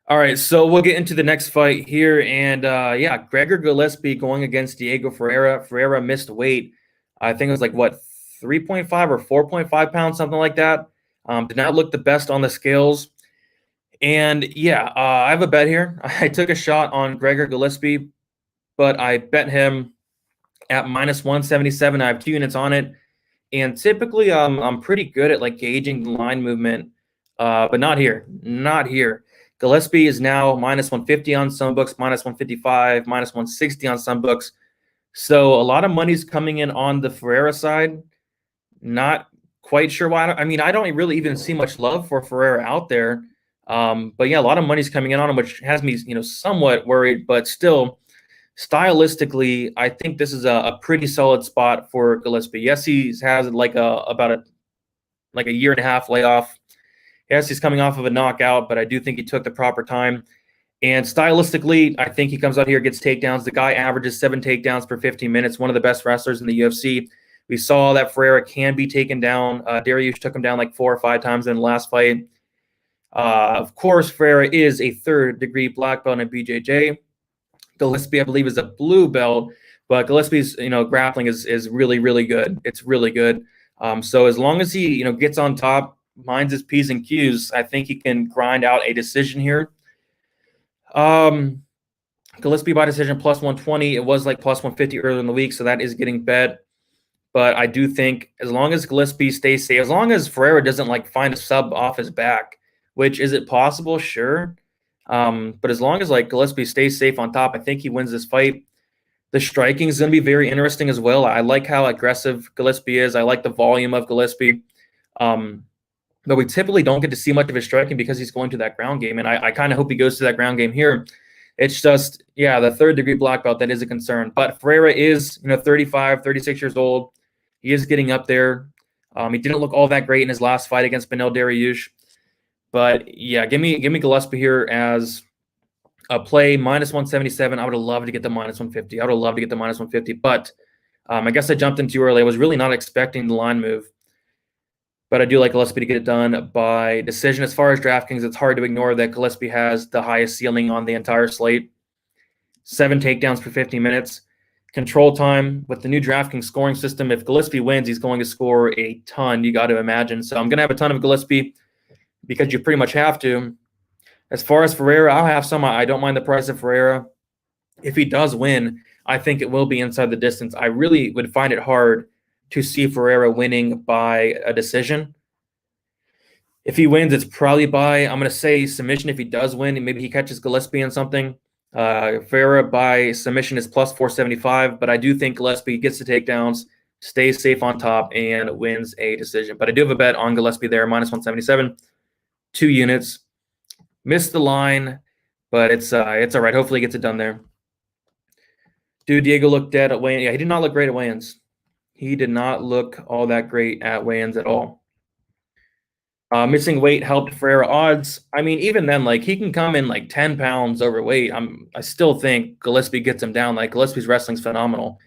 All right, so we'll get into the next fight here, and yeah, Gregor Gillespie going against Diego Ferreira. Ferreira missed weight. I think it was like what 3.5 or 4.5 pounds, something like that. Did not look the best on the scales. And yeah, I have a bet here. I took a shot on Gregor Gillespie, but I bet him at minus 177. I have 2 units on it. And typically, I'm pretty good at like gauging the line movement, but not here. Not here. Gillespie is now minus 150 on some books, minus 155, minus 160 on some books. So a lot of money's coming in on the Ferreira side. Not quite sure why. I mean, I don't really even see much love for Ferreira out there. But yeah, a lot of money's coming in on him, which has me, somewhat worried. But still, stylistically, I think this is a pretty solid spot for Gillespie. Yes, he has like about a year and a half layoff. Yes, he's coming off of a knockout, but I do think he took the proper time. And stylistically, I think he comes out here, gets takedowns. The guy averages 7 takedowns per 15 minutes, one of the best wrestlers in the UFC. We saw that Ferreira can be taken down. Dariush took him down like 4 or 5 times in the last fight. Of course, Ferreira is a 3rd-degree black belt in BJJ. Gillespie, I believe, is a blue belt, but Gillespie's grappling is really, really good. It's really good. So as long as he gets on top, minds his P's and Q's, I think he can grind out a decision here. Gillespie by decision plus 120. It was like plus 150 earlier in the week, so that is getting bet. But I do think as long as Gillespie stays safe, as long as Ferreira doesn't like find a sub off his back, which is it possible? Sure. But as long as like Gillespie stays safe on top, I think he wins this fight. The striking is going to be very interesting as well. I like how aggressive Gillespie is. I like the volume of Gillespie. But we typically don't get to see much of his striking because he's going to that ground game. And I kind of hope he goes to that ground game here. It's just, yeah, the 3rd-degree black belt, that is a concern. But Ferreira is, 35, 36 years old. He is getting up there. He didn't look all that great in his last fight against Beneil Dariush. But yeah, give me Gillespie here as a play, minus 177. I would have loved to get the minus 150. I would have loved to get the minus 150. But I guess I jumped in too early. I was really not expecting the line move. But I do like Gillespie to get it done by decision. As far as DraftKings, it's hard to ignore that Gillespie has the highest ceiling on the entire slate. 7 takedowns per 15 minutes. Control time with the new DraftKings scoring system. If Gillespie wins, he's going to score a ton, you got to imagine. So I'm going to have a ton of Gillespie because you pretty much have to. As far as Ferreira, I'll have some. I don't mind the price of Ferreira. If he does win, I think it will be inside the distance. I really would find it hard to see Ferreira winning by a decision. If he wins, it's probably by, I'm going to say submission. If he does win, maybe he catches Gillespie in something. Ferreira by submission is plus 475, but I do think Gillespie gets the takedowns, stays safe on top, and wins a decision. But I do have a bet on Gillespie there, minus 177, 2 units. Missed the line, but it's all right. Hopefully he gets it done there. Dude, Diego looked dead at weigh-in. Yeah, he did not look great at weigh-ins. He did not look all that great at weigh-ins at all. Missing weight helped Ferreira odds. I mean, even then, like he can come in like 10 pounds overweight. I still think Gillespie gets him down. Like Gillespie's wrestling's phenomenal.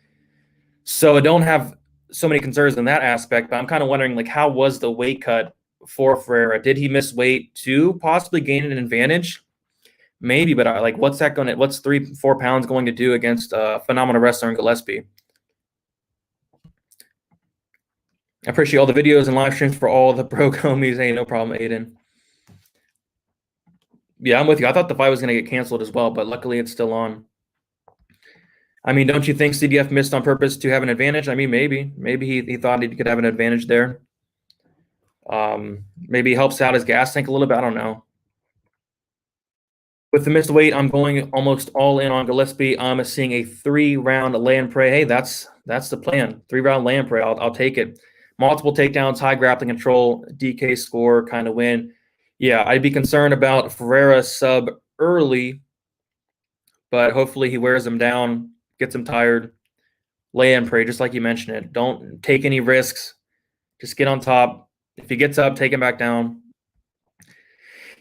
So I don't have so many concerns in that aspect, but I'm kind of wondering like how was the weight cut for Ferreira? Did he miss weight to possibly gain an advantage? Maybe, but what's 3-4 pounds going to do against a phenomenal wrestler in Gillespie? I appreciate all the videos and live streams for all the pro homies. Hey, no problem, Aiden. Yeah, I'm with you. I thought the fight was going to get canceled as well, but luckily it's still on. I mean, don't you think CDF missed on purpose to have an advantage? I mean, maybe. Maybe he thought he could have an advantage there. Maybe he helps out his gas tank a little bit. I don't know. With the missed weight, I'm going almost all in on Gillespie. I'm seeing a 3-round lay and pray. Hey, that's the plan. 3-round lay and pray. I'll take it. Multiple takedowns, high grappling control, DK score kind of win. Yeah, I'd be concerned about Ferreira sub early, but hopefully he wears him down, gets him tired. Lay and pray, just like you mentioned it. Don't take any risks. Just get on top. If he gets up, take him back down.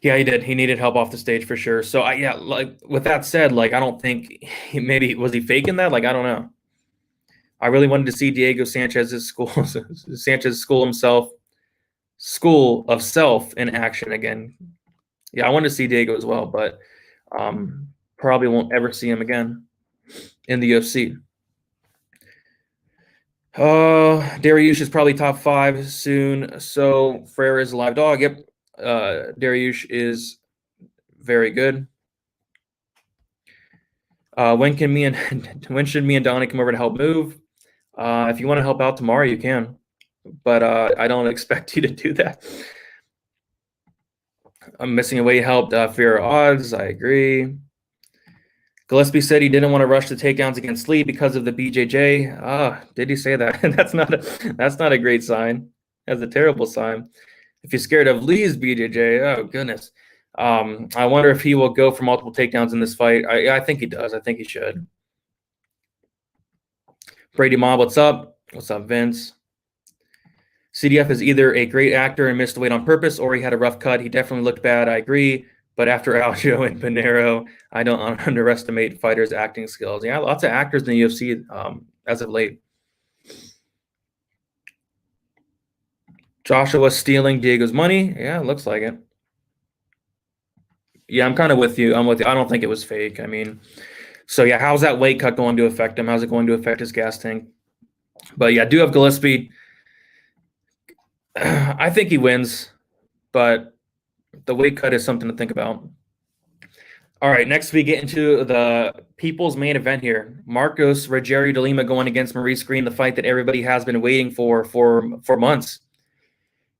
Yeah, he did. He needed help off the stage for sure. So like with that said, like I don't think maybe was he faking that? Like I don't know. I really wanted to see Diego Sanchez's school school of self in action again. Yeah, I wanted to see Diego as well, but probably won't ever see him again in the UFC. Dariush is probably top 5 soon. So Ferreira is a live dog. Yep. Dariush is very good. When should me and Donnie come over to help move? If you want to help out tomorrow, you can. But I don't expect you to do that. I'm missing a way helped fear odds. I agree. Gillespie said he didn't want to rush the takedowns against Lee because of the BJJ. Did he say that? that's not a great sign. That's a terrible sign. If you're scared of Lee's BJJ, oh goodness. I wonder if he will go for multiple takedowns in this fight. I think he does. I think he should. Brady Mob, what's up? What's up, Vince? CDF is either a great actor and missed weight on purpose, or he had a rough cut. He definitely looked bad. I agree. But after Aljo and Pinero, I don't underestimate fighters' acting skills. Yeah, lots of actors in the UFC as of late. Joshua stealing Diego's money. Yeah, it looks like it. Yeah, I'm kind of with you. I'm with you. I don't think it was fake. I mean, so yeah, how's that weight cut going to affect him? How's it going to affect his gas tank? But yeah, I do have Gillespie. I think he wins, but the weight cut is something to think about. All right, next we get into the people's main event here. Marcos Rogerio de Lima going against Maurice Green, the fight that everybody has been waiting for months.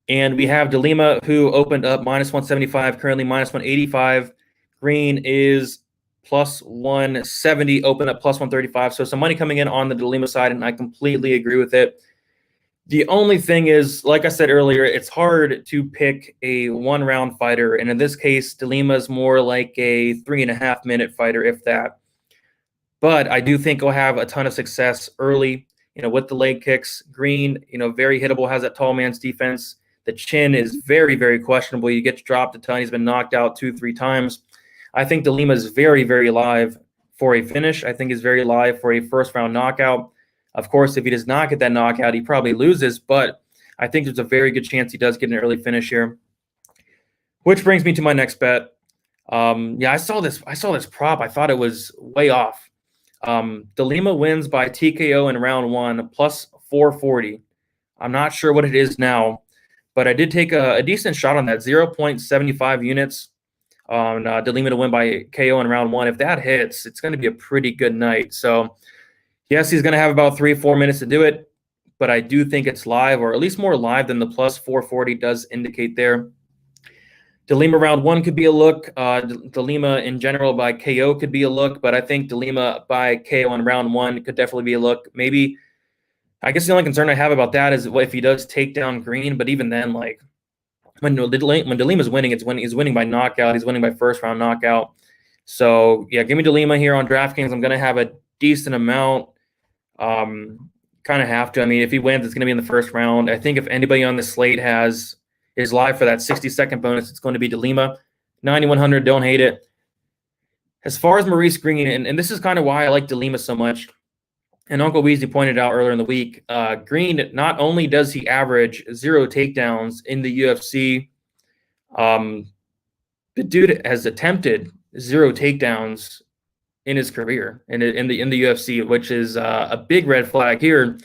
And we have de Lima, who opened up -175, currently -185. Green is +170, open up +135. So some money coming in on the de Lima side, and I completely agree with it. The only thing is, like I said earlier, it's hard to pick a 1-round fighter. And in this case, de Lima is more like a 3.5-minute fighter, if that. But I do think he'll have a ton of success early, with the leg kicks. Green, very hittable, has that tall man's defense. The chin is very, very questionable. You get dropped a ton. He's been knocked out 2-3 times. I think de Lima is very, very live for a finish. I think he's very live for a first-round knockout. Of course, if he does not get that knockout, he probably loses, but I think there's a very good chance he does get an early finish here. Which brings me to my next bet. I saw this prop. I thought it was way off. De Lima wins by TKO in round 1, +440. I'm not sure what it is now, but I did take a decent shot on that, 0.75 units on de Lima to win by KO in round 1. If that hits, it's going to be a pretty good night. So yes, he's going to have about 3-4 minutes to do it, but I do think it's live, or at least more live than the +440 does indicate there. De Lima round 1 could be a look. De Lima in general by KO could be a look, but I think de Lima by KO in round 1 could definitely be a look. Maybe, I guess the only concern I have about that is if he does take down Green, but even then, like when de Lima's winning, he's winning by knockout. He's winning by first-round knockout. So yeah, give me de Lima here on DraftKings. I'm going to have a decent amount. Kind of have to. I mean, if he wins, it's going to be in the first round. I think if anybody on the slate is live for that 60-second bonus, it's going to be de Lima. 9,100, don't hate it. As far as Maurice Green, and this is kind of why I like de Lima so much, and Uncle Weezy pointed out earlier in the week, Green, not only does he average 0 takedowns in the UFC, the dude has attempted 0 takedowns in his career in the UFC, which is a big red flag here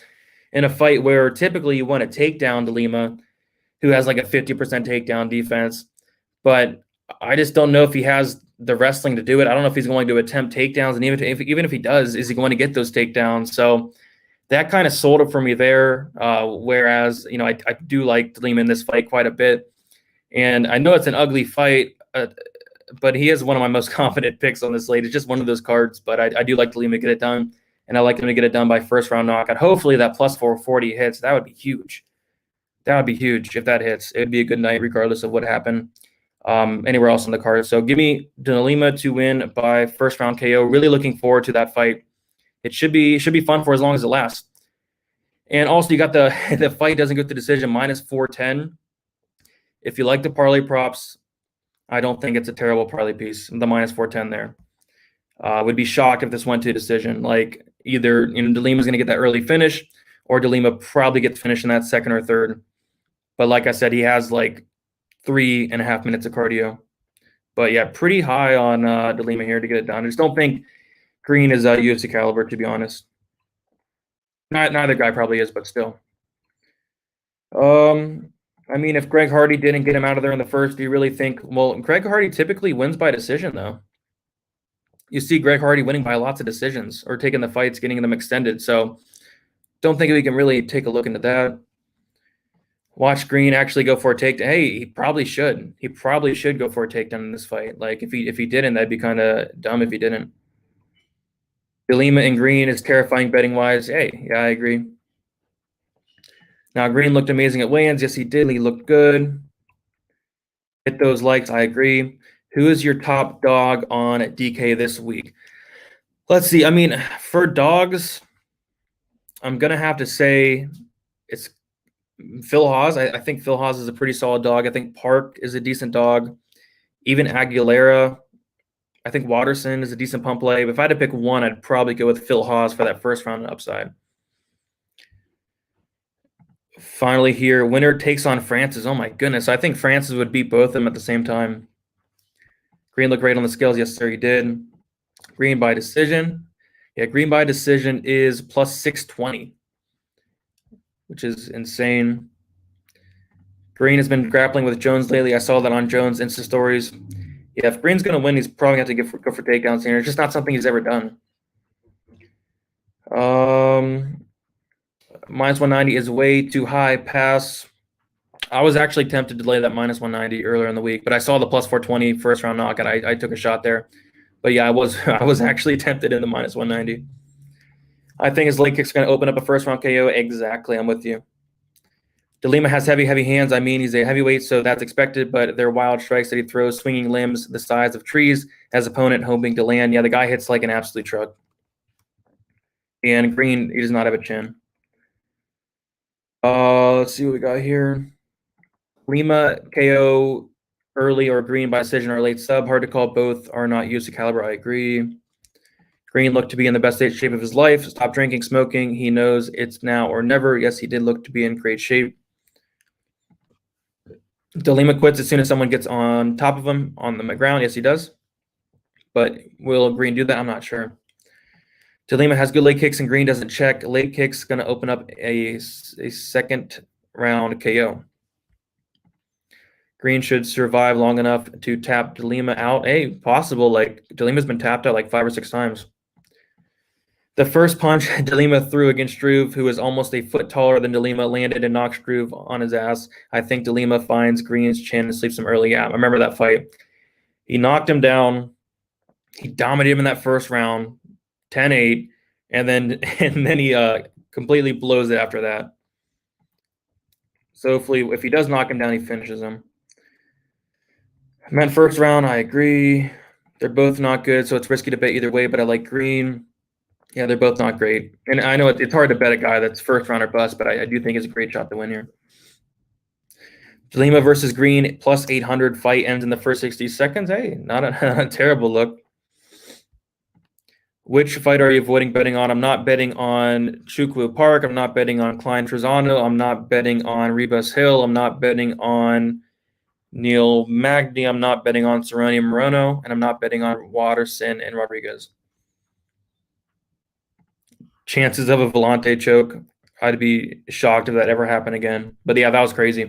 in a fight where typically you want to take down de Lima, who has like a 50% takedown defense. But I just don't know if he has the wrestling to do it. I don't know if he's going to attempt takedowns, and even if he does, is he going to get those takedowns? So that kind of sold it for me there. Whereas, I do like de Lima in this fight quite a bit. And I know it's an ugly fight, but he is one of my most confident picks on this slate. It's just one of those cards, but I do like to Lima get it done, and I like him to get it done by first round knockout. Hopefully that plus 440 hits. That would be huge. That would be huge if that hits. It would be a good night regardless of what happened anywhere else on the card. So give me De Lima to win by first round KO. Really looking forward to that fight. It should be fun for as long as it lasts. And also you got the fight doesn't go to decision minus 410. If you like the parlay props, I don't think it's a terrible parlay piece. The minus 410 there. Would be shocked if this went to a decision. Like either De Lima's going to get that early finish, or De Lima probably gets finished in that second or third. But like I said, he has like 3.5 minutes of cardio. But yeah, pretty high on De Lima here to get it done. I just don't think Green is UFC caliber, to be honest. Neither guy probably is, but still. I mean, if Greg Hardy didn't get him out of there in the first, do you really think? Well, Greg Hardy typically wins by decision, though. You see Greg Hardy winning by lots of decisions or taking the fights, getting them extended. So don't think we can really take a look into that. Watch Green actually go for a takedown. Hey, he probably should. He probably should go for a takedown in this fight. Like if he didn't, that'd be kind of dumb if he didn't. De Lima and Green is terrifying betting wise. Hey, yeah, I agree. Now Green looked amazing at weigh-ins. Yes, he did. He looked good. Hit those likes. I agree. Who is your top dog on DK this week? Let's see. I mean, for dogs, I'm gonna have to say it's Phil Hawes. I think Phil Hawes is a pretty solid dog. I think Park is a decent dog. Even Aguilera. I think Waterson is a decent pump play. But if I had to pick one, I'd probably go with Phil Hawes for that first round upside. Finally here, winner takes on Francis. Oh my goodness. I think Francis would beat both of them at the same time. Green looked great on the scales. Yes, sir, he did. Green by decision. Yeah, Green by decision is plus 620, which is insane. Green has been grappling with Jones lately. I saw that on Jones' Insta stories. Yeah, if Green's going to win, he's probably going to have to go for takedowns here. It's just not something he's ever done. Minus 190 is way too high. Pass. I was actually tempted to lay that minus 190 earlier in the week, but I saw the plus 420 first round knockout. I took a shot there. But yeah, I was actually tempted in the minus 190. I think his leg kick's going to open up a first round KO. Exactly. I'm with you. De Lima has heavy hands. I mean, he's a heavyweight, so that's expected, but they're wild strikes that he throws, swinging limbs the size of trees as opponent hoping to land. Yeah, the guy hits like an absolute truck. And Green, he does not have a chin. Let's see what we got here. Lima KO early or Green by decision or late sub. Hard to call. Both are not UFC caliber. I agree. Green looked to be in the best shape of his life. Stop drinking, smoking. He knows it's now or never. Yes, he did look to be in great shape. De Lima quits as soon as someone gets on top of him on the ground. Yes, he does. But will Green do that? I'm not sure. De Lima has good leg kicks and Green doesn't check. Leg kicks going to open up a second round KO. Green should survive long enough to tap De Lima out. Hey, possible. Like De Lima's been tapped out like 5 or 6 times. The first punch De Lima threw against Struve, who is almost a foot taller than De Lima, landed and knocked Struve on his ass. I think De Lima finds Green's chin and sleeps him early. Yeah, I remember that fight. He knocked him down. He dominated him in that first round, 10-8, and then he completely blows it after that. So hopefully, if he does knock him down, he finishes him. I meant first round, I agree. They're both not good, so it's risky to bet either way, but I like Green. Yeah, they're both not great. And I know it's hard to bet a guy that's first round or bust, but I do think it's a great shot to win here. De Lima versus Green, plus 800 fight ends in the first 60 seconds. Hey, not a terrible look. Which fight are you avoiding betting on? I'm not betting on Chukwu Park. I'm not betting on Klein Trizano. I'm not betting on Ribas Hill. I'm not betting on Neal Magny. I'm not betting on Cerrone and Morono. And I'm not betting on Waterson and Rodriguez. Chances of a Volante choke, I'd be shocked if that ever happened again. But yeah, that was crazy.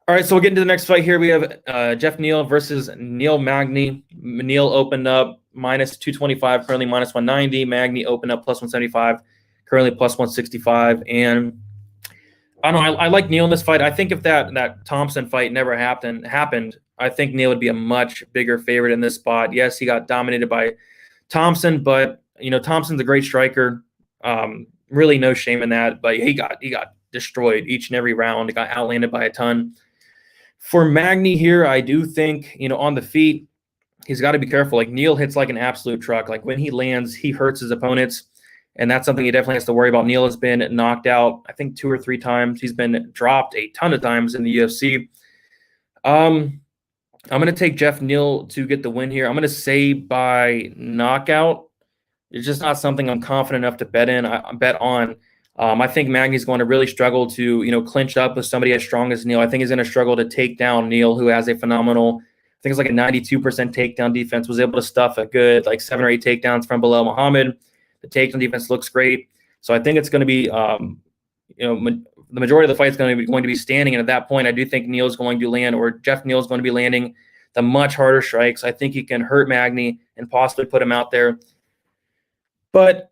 All right, so we'll get into the next fight here. We have Jeff Neal versus Neal Magny. Neal opened up minus 225, currently minus 190. Magny opened up plus 175, currently plus 165. And I don't know, I like Neal in this fight. I think if that Thompson fight never happened, I think Neal would be a much bigger favorite in this spot. Yes, he got dominated by Thompson, but Thompson's a great striker. Really no shame in that. But he got destroyed each and every round. He got outlanded by a ton. For Magny here, I do think, on the feet, he's got to be careful. Like, Neal hits like an absolute truck. Like, when he lands, he hurts his opponents. And that's something he definitely has to worry about. Neal has been knocked out, I think, 2 or 3 times. He's been dropped a ton of times in the UFC. I'm going to take Jeff Neal to get the win here. I'm going to say by knockout. It's just not something I'm confident enough to bet on. I think Magny's going to really struggle to, clinch up with somebody as strong as Neal. I think he's going to struggle to take down Neal, who has a phenomenal, I think it's like a 92% takedown defense, was able to stuff a good 7 or 8 takedowns from below Muhammad. The takedown defense looks great. So I think it's going to be, the majority of the fight is going to be standing. And at that point, I do think Neal's going to land, or Jeff Neal's going to be landing the much harder strikes. I think he can hurt Magny and possibly put him out there. But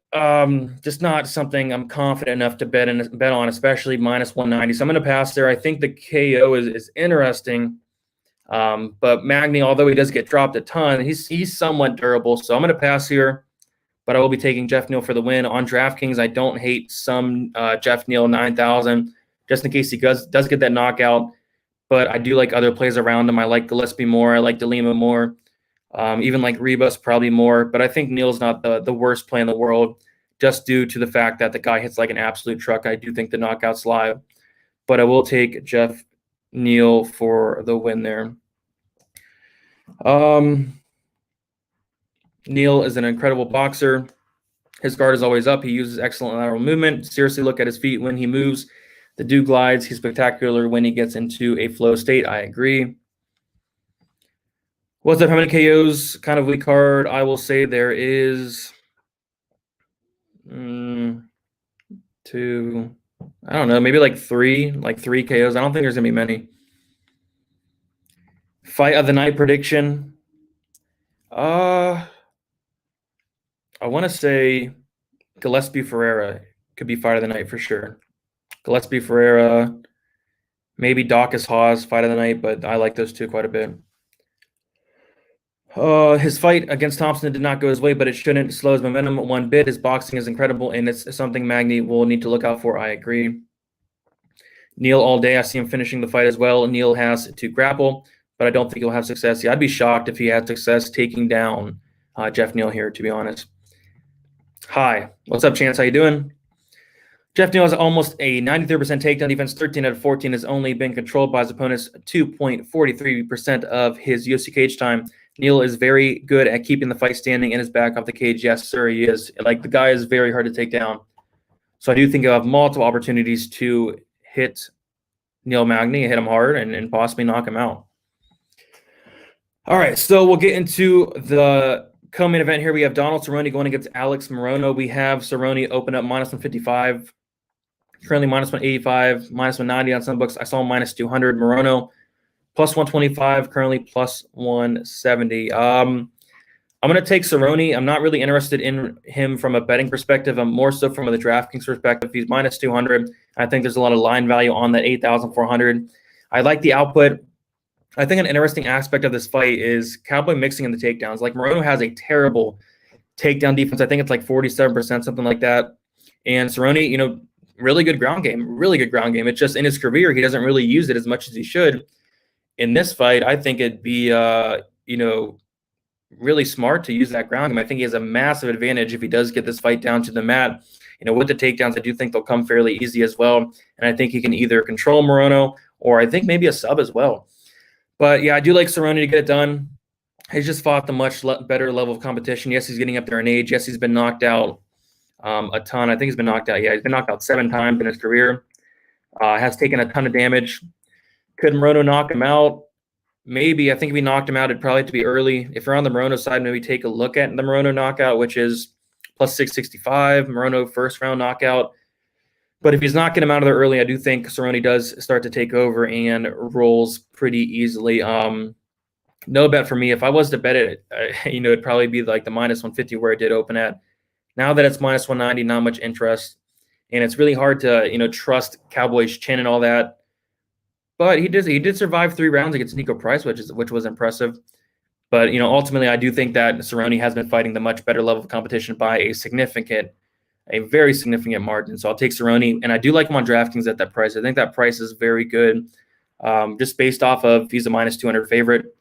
just not something I'm confident enough to bet on, especially minus 190. So I'm going to pass there. I think the KO is interesting. But Magny, although he does get dropped a ton, he's somewhat durable. So I'm going to pass here. But I will be taking Jeff Neal for the win. On DraftKings, I don't hate some Jeff Neal 9,000, just in case he does get that knockout. But I do like other plays around him. I like Gillespie more. I like Lima more. Even like Ribas probably more. But I think Neal's not the worst play in the world, just due to the fact that the guy hits like an absolute truck. I do think the knockout's live. But I will take Jeff Neal for the win there. Neal is an incredible boxer. His guard is always up. He uses excellent lateral movement. Seriously, look at his feet when he moves. The dude glides. He's spectacular when he gets into a flow state. I agree. What's up? How many KOs? Kind of weak card. I will say there is 2. I don't know, maybe like 3 KOs. I don't think there's gonna be many. Fight of the night prediction. I want to say Gillespie Ferreira could be fight of the night for sure. Gillespie Ferreira, maybe Dawkins Hawes fight of the night, but I like those two quite a bit. His fight against Thompson did not go his way, but it shouldn't slow his momentum one bit. His boxing is incredible, and it's something Magny will need to look out for. I agree. Neal all day. I see him finishing the fight as well. Neal has to grapple, but I don't think he'll have success. Yeah, I'd be shocked if he had success taking down Jeff Neal here, to be honest. Hi. What's up, Chance? How you doing? Jeff Neal has almost a 93% takedown defense. 13 out of 14 has only been controlled by his opponents 2.43% of his UFC cage time. Neal is very good at keeping the fight standing in his back off the cage. Yes, sir, he is. Like, the guy is very hard to take down. So I do think he'll have multiple opportunities to hit Neal Magny, hit him hard, and possibly knock him out. All right, so we'll get into the co-main event here. We have Donald Cerrone going against Alex Morono. We have Cerrone open up minus 155, currently minus 185, minus 190 on some books. I saw minus 200. Morono plus 125, currently plus 170. I'm going to take Cerrone. I'm not really interested in him from a betting perspective. I'm more so from the DraftKings perspective. He's minus 200. I think there's a lot of line value on that 8,400. I like the output. I think an interesting aspect of this fight is Cowboy mixing in the takedowns. Like, Morono has a terrible takedown defense. I think it's like 47%, something like that. And Cerrone, really good ground game. It's just in his career, he doesn't really use it as much as he should. In this fight, I think it'd be, really smart to use that ground game. I think he has a massive advantage if he does get this fight down to the mat. With the takedowns, I do think they'll come fairly easy as well. And I think he can either control Morono or I think maybe a sub as well. But yeah, I do like Cerrone to get it done. He's just fought the much better level of competition. Yes, he's getting up there in age. Yes, he's been knocked out a ton. I think he's been knocked out. Yeah, he's been knocked out 7 times in his career. Has taken a ton of damage. Could Morono knock him out? Maybe. I think if he knocked him out, it'd probably have to be early. If you're on the Morono side, maybe take a look at the Morono knockout, which is plus 665. Morono first round knockout. But if he's knocking him out of there early, I do think Cerrone does start to take over and rolls pretty easily. No bet for me. If I was to bet it, it'd probably be like the minus 150 where it did open at. Now that it's minus 190, not much interest. And it's really hard to, trust Cowboy's chin and all that. But he did survive 3 rounds against Nico Price, which was impressive. But ultimately, I do think that Cerrone has been fighting the much better level of competition by a very significant margin. So I'll take Cerrone, and I do like him on DraftKings at that price. I think that price is very good, just based off of he's a -200 favorite,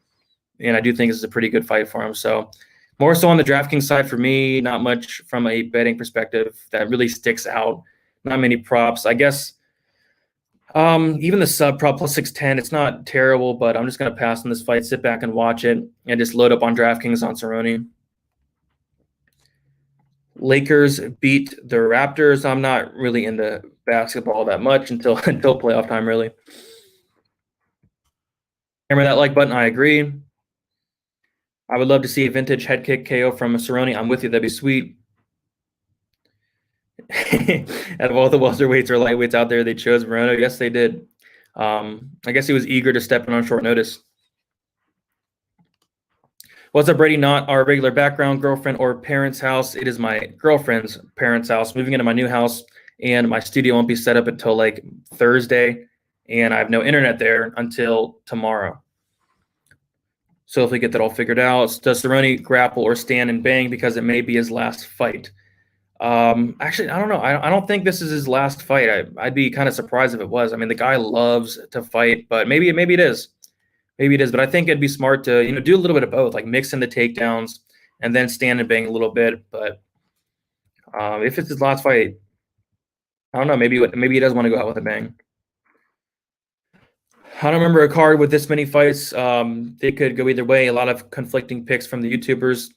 and I do think this is a pretty good fight for him. So more so on the DraftKings side for me, not much from a betting perspective that really sticks out. Not many props, I guess. Even the sub prop plus 610, it's not terrible, but I'm just going to pass on this fight, sit back and watch it, and just load up on DraftKings on Cerrone. Lakers beat the Raptors. I'm not really into basketball that much until playoff time, really. Hammer that like button. I agree. I would love to see a vintage head kick KO from Cerrone. I'm with you. That'd be sweet. Out of all the welterweights or lightweights out there, they chose Morono. Yes, they did. I guess he was eager to step in on short notice. What's up, Brady? Not our regular background, girlfriend or parents' house. It is my girlfriend's parents' house. Moving into my new house, and my studio won't be set up until like Thursday, and I have no internet there until tomorrow. So if we get that all figured out, does Cerrone grapple or stand and bang because it may be his last fight? Actually, I don't know. I don't think this is his last fight. I'd be kind of surprised if it was. I mean, the guy loves to fight, but maybe it is. Maybe it is, but I think it'd be smart to do a little bit of both, like mix in the takedowns and then stand and bang a little bit. But if it's his last fight, I don't know. Maybe he does want to go out with a bang. I don't remember a card with this many fights. They could go either way. A lot of conflicting picks from the YouTubers.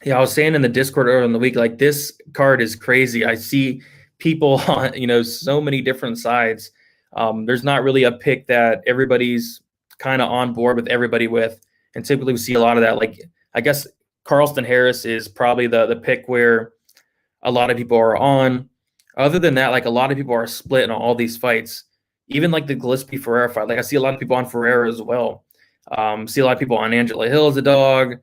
Yeah, I was saying in the Discord earlier in the week, like this card is crazy. I see people on so many different sides. There's not really a pick that everybody's kind of on board with everybody with, and typically we see a lot of that. Like I guess Carlston Harris is probably the pick where a lot of people are on. Other than that, like a lot of people are split in all these fights. Even like the Gillespie Ferreira fight, like I see a lot of people on Ferreira as well. See a lot of people on Angela Hill as a dog.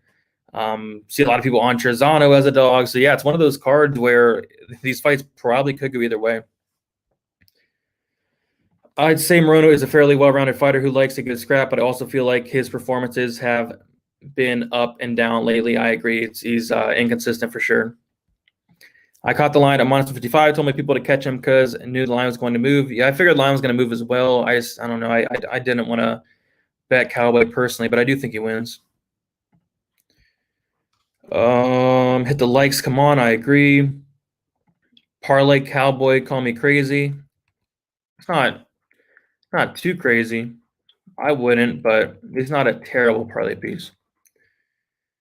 See a lot of people on Trizano as a dog. So yeah, it's one of those cards where these fights probably could go either way. I'd say Morono is a fairly well-rounded fighter who likes a good scrap, but I also feel like his performances have been up and down lately. I agree. He's inconsistent for sure. I caught the line at -55. Told my people to catch him because I knew the line was going to move. Yeah, I figured the line was going to move as well. I don't know. I didn't want to bet Cowboy personally, but I do think he wins. Hit the likes. Come on, I agree. Parlay Cowboy, call me crazy. It's not too crazy. I wouldn't, but it's not a terrible parlay piece.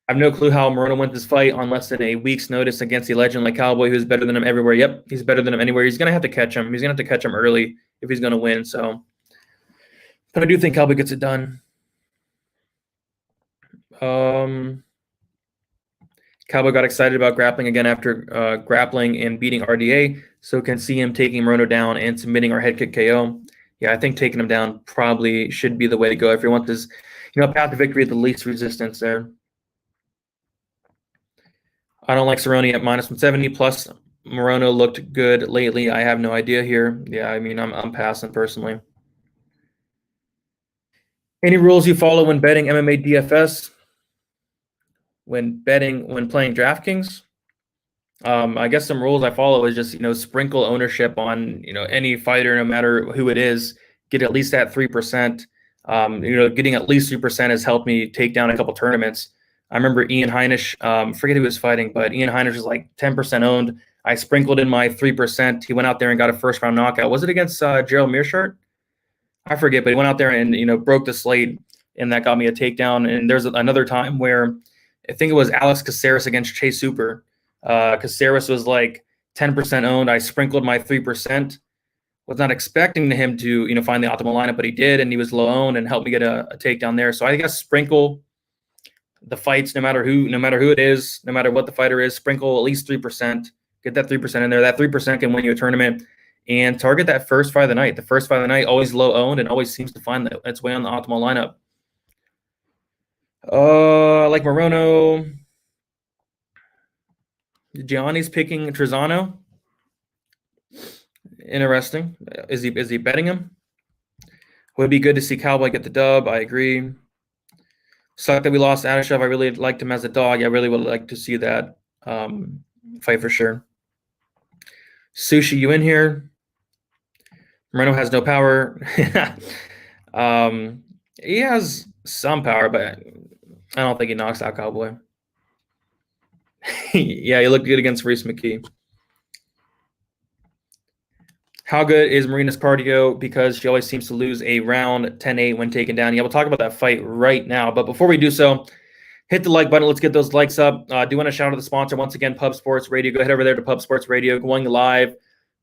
I have no clue how Morono went this fight on less than a week's notice against a legend like Cowboy, who's better than him everywhere. Yep, he's better than him anywhere. He's gonna have to catch him. He's gonna have to catch him early if he's gonna win. So, but I do think Cowboy gets it done. Cowboy got excited about grappling again after grappling and beating RDA, so can see him taking Morono down and submitting our head kick KO. Yeah, I think taking him down probably should be the way to go if you want this, path to victory at the least resistance there. I don't like Cerrone at -170. Plus, Morono looked good lately. I have no idea here. Yeah, I mean, I'm passing personally. Any rules you follow when betting MMA DFS? When playing DraftKings? I guess some rules I follow is just sprinkle ownership on any fighter, no matter who it is. Get at least that 3%. Getting at least 3% has helped me take down a couple tournaments. I remember Ian Heinisch, forget who was fighting, but Ian Heinisch was like 10% owned. I sprinkled in my 3%. He went out there and got a first round knockout. Was it against Gerald Mearshart? I forget, but he went out there and broke the slate, and that got me a takedown. And there's another time where I think it was Alex Caceres against Chase Hooper. Caceres was like 10% owned. I sprinkled my 3%. Was not expecting him to find the optimal lineup, but he did, and he was low owned and helped me get a takedown there. So I guess sprinkle the fights, no matter who it is, no matter what the fighter is, sprinkle at least 3%. Get that 3% in there. That 3% can win you a tournament. And target that first fight of the night. The first fight of the night, always low owned and always seems to find its way on the optimal lineup. Like Morono. Gianni's picking Trizano. Interesting. Is he betting him? Would be good to see Cowboy get the dub. I agree. Suck that we lost Adashev. I really liked him as a dog. I really would like to see that fight for sure. Sushi, you in here? Morono has no power. He has some power, but I don't think he knocks out Cowboy. Yeah, he looked good against Reese McKee. How good is Marina's cardio? Because she always seems to lose a round 10-8 when taken down. Yeah, we'll talk about that fight right now. But before we do so, hit the like button. Let's get those likes up. Do want to shout out the sponsor once again, Pub Sports Radio. Go ahead over there to Pub Sports Radio, going live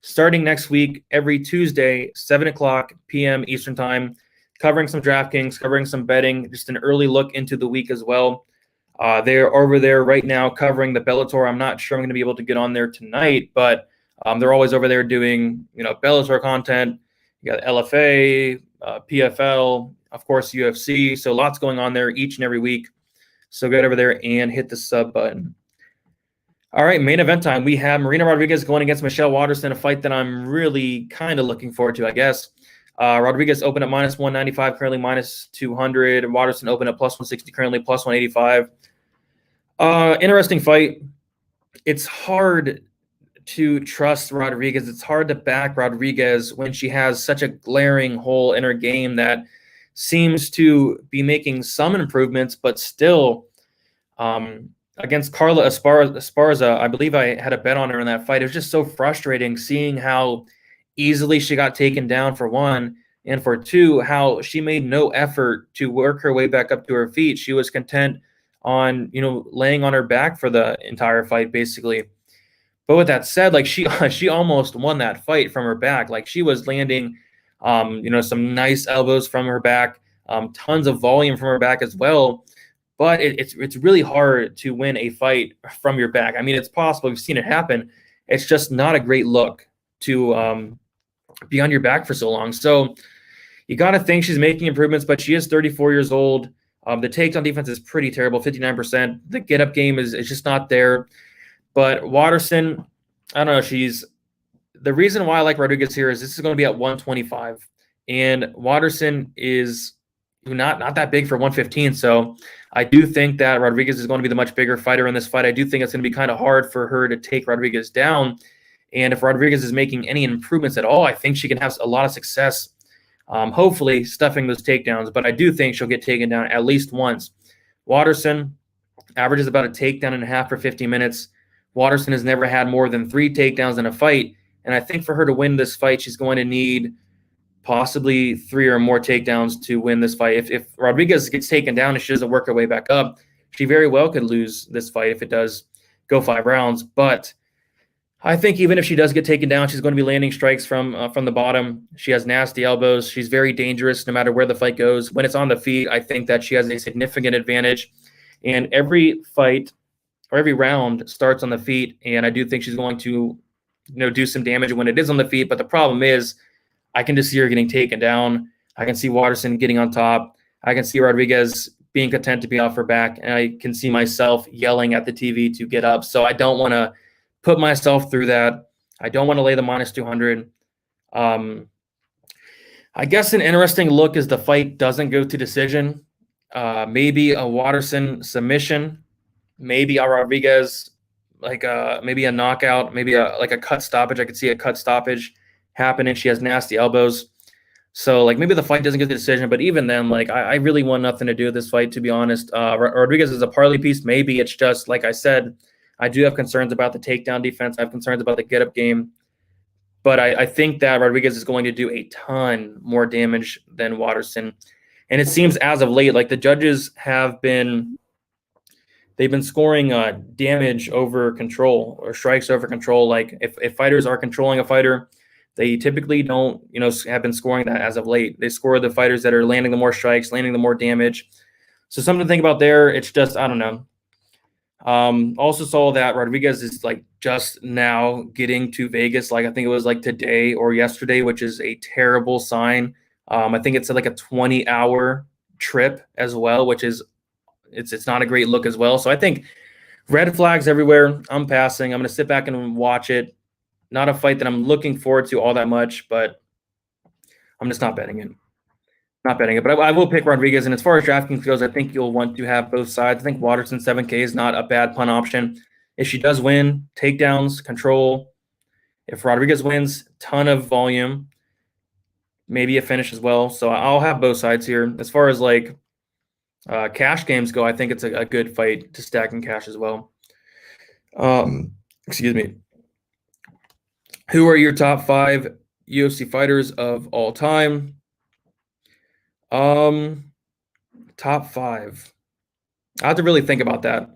starting next week, every Tuesday, 7 o'clock p.m. Eastern Time, covering some DraftKings, covering some betting, just an early look into the week as well. They're over there right now covering the Bellator. I'm not sure I'm going to be able to get on there tonight, but they're always over there doing, Bellator content. You got LFA, PFL, of course, UFC. So lots going on there each and every week. So get over there and hit the sub button. All right, main event time. We have Marina Rodriguez going against Michelle Waterson, a fight that I'm really kind of looking forward to, I guess. Rodriguez opened at minus 195, currently minus 200. Waterson opened at plus 160, currently plus 185. Interesting fight. It's hard to trust Rodriguez. It's hard to back Rodriguez when she has such a glaring hole in her game that seems to be making some improvements, but still against Carla Esparza, I believe I had a bet on her in that fight. It was just so frustrating seeing how easily she got taken down, for one, and for two, how she made no effort to work her way back up to her feet. She was content on, laying on her back for the entire fight, basically. But with that said, like she almost won that fight from her back. Like she was landing, some nice elbows from her back, tons of volume from her back as well. But it's really hard to win a fight from your back. I mean, it's possible. We've seen it happen. It's just not a great look to be on your back for so long. So you got to think she's making improvements, but she is 34 years old. The takedown defense is pretty terrible, 59%. The get-up game is just not there. But Waterson, I don't know. The reason why I like Rodriguez here is this is going to be at 125, and Waterson is not that big for 115. So I do think that Rodriguez is going to be the much bigger fighter in this fight. I do think it's going to be kind of hard for her to take Rodriguez down. And if Rodriguez is making any improvements at all, I think she can have a lot of success, hopefully stuffing those takedowns. But I do think she'll get taken down at least once. Waterson averages about a takedown and a half for 50 minutes. Waterson has never had more than 3 takedowns in a fight. And I think for her to win this fight, she's going to need possibly 3 or more takedowns to win this fight. If Rodriguez gets taken down and she doesn't work her way back up, she very well could lose this fight if it does go 5 rounds. But I think even if she does get taken down, she's going to be landing strikes from the bottom. She has nasty elbows. She's very dangerous no matter where the fight goes. When it's on the feet, I think that she has a significant advantage. And every fight or every round starts on the feet, and I do think she's going to do some damage when it is on the feet. But the problem is I can just see her getting taken down. I can see Waterson getting on top. I can see Rodriguez being content to be off her back, and I can see myself yelling at the TV to get up. So I don't want to put myself through that. I don't want to lay the minus 200. I guess an interesting look is the fight doesn't go to decision. Maybe a Waterson submission, maybe a Rodriguez, maybe a knockout, maybe a cut stoppage. I could see a cut stoppage happening. She has nasty elbows. So maybe the fight doesn't get the decision, but even then, I really want nothing to do with this fight, to be honest. Rodriguez is a parlay piece. Maybe it's just, like I said, I do have concerns about the takedown defense. I have concerns about the get-up game. But I think that Rodriguez is going to do a ton more damage than Waterson. And it seems as of late, the judges they've been scoring damage over control or strikes over control. If fighters are controlling a fighter, they typically don't, have been scoring that as of late. They score the fighters that are landing the more strikes, landing the more damage. So something to think about there. It's just, I don't know. Also saw that Rodriguez is just now getting to Vegas. I think it was today or yesterday, which is a terrible sign. I think it's a 20-hour trip as well, which is it's not a great look as well. So I think red flags everywhere. I'm passing. I'm going to sit back and watch it. Not a fight that I'm looking forward to all that much, but I'm just not betting it. Not betting it, but I will pick Rodriguez. And as far as DraftKings goes, I think you'll want to have both sides. I think Waterson 7K is not a bad punt option. If she does win, takedowns, control. If Rodriguez wins, ton of volume, maybe a finish as well. So I'll have both sides here. As far as like cash games go, I think it's a good fight to stack in cash as well. Excuse me. Who are your top 5 UFC fighters of all time? Top 5. I have to really think about that.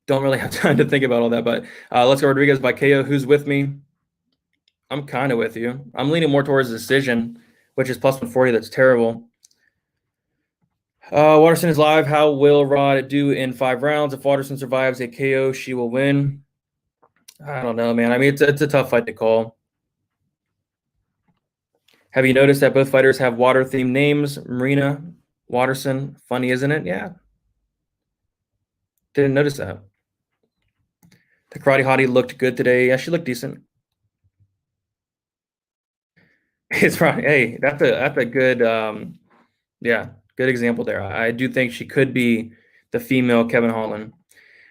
Don't really have time to think about all that, but let's go Rodriguez by KO. Who's with me? I'm kind of with you. I'm leaning more towards decision, which is plus 140. That's terrible. Waterson is live. How will Rod do in 5 rounds? If Waterson survives a KO, she will win. I don't know, man. I mean, it's a tough fight to call. Have you noticed that both fighters have water-themed names? Marina, Waterson. Funny, isn't it? Yeah. Didn't notice that. The Karate Hottie looked good today. Yeah, she looked decent. It's right. Hey, that's a good good example there. I do think she could be the female Kevin Holland.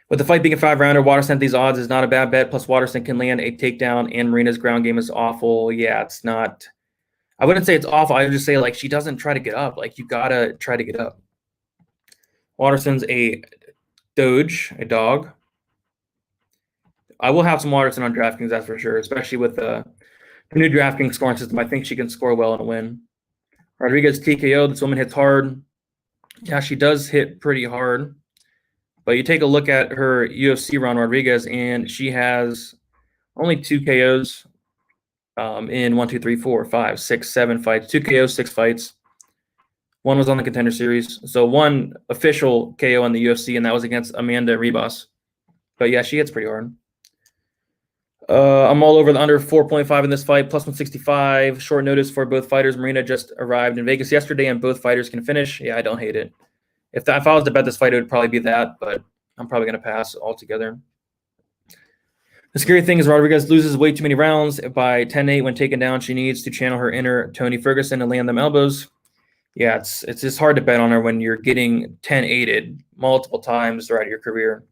With the fight being a 5-rounder, Waterson at these odds is not a bad bet. Plus, Waterson can land a takedown, and Marina's ground game is awful. Yeah, it's not. I wouldn't say it's awful. I would just say like she doesn't try to get up. Like you gotta try to get up. Waterson's a dog. I will have some Waterson on DraftKings, that's for sure, especially with the new DraftKings scoring system. I think she can score well and win. Rodriguez TKO. This woman hits hard. Yeah, she does hit pretty hard. But you take a look at her UFC run, Rodriguez, and she has only 2 KOs in 1, 2, 3, 4, 5, 6, 7 fights. 2 KOs, 6 fights. One was on the Contender Series. So 1 official KO in the UFC, and that was against Amanda Ribas. But yeah, she hits pretty hard. I'm all over the under 4.5 in this fight, plus 165. Short notice for both fighters. Marina just arrived in Vegas yesterday, and both fighters can finish. Yeah, I don't hate it. If I was to bet this fight, it would probably be that, but I'm probably going to pass altogether. The scary thing is Rodriguez loses way too many rounds. By 10-8 when taken down, she needs to channel her inner Tony Ferguson and land them elbows. Yeah, it's just hard to bet on her when you're getting 10-8'd multiple times throughout your career.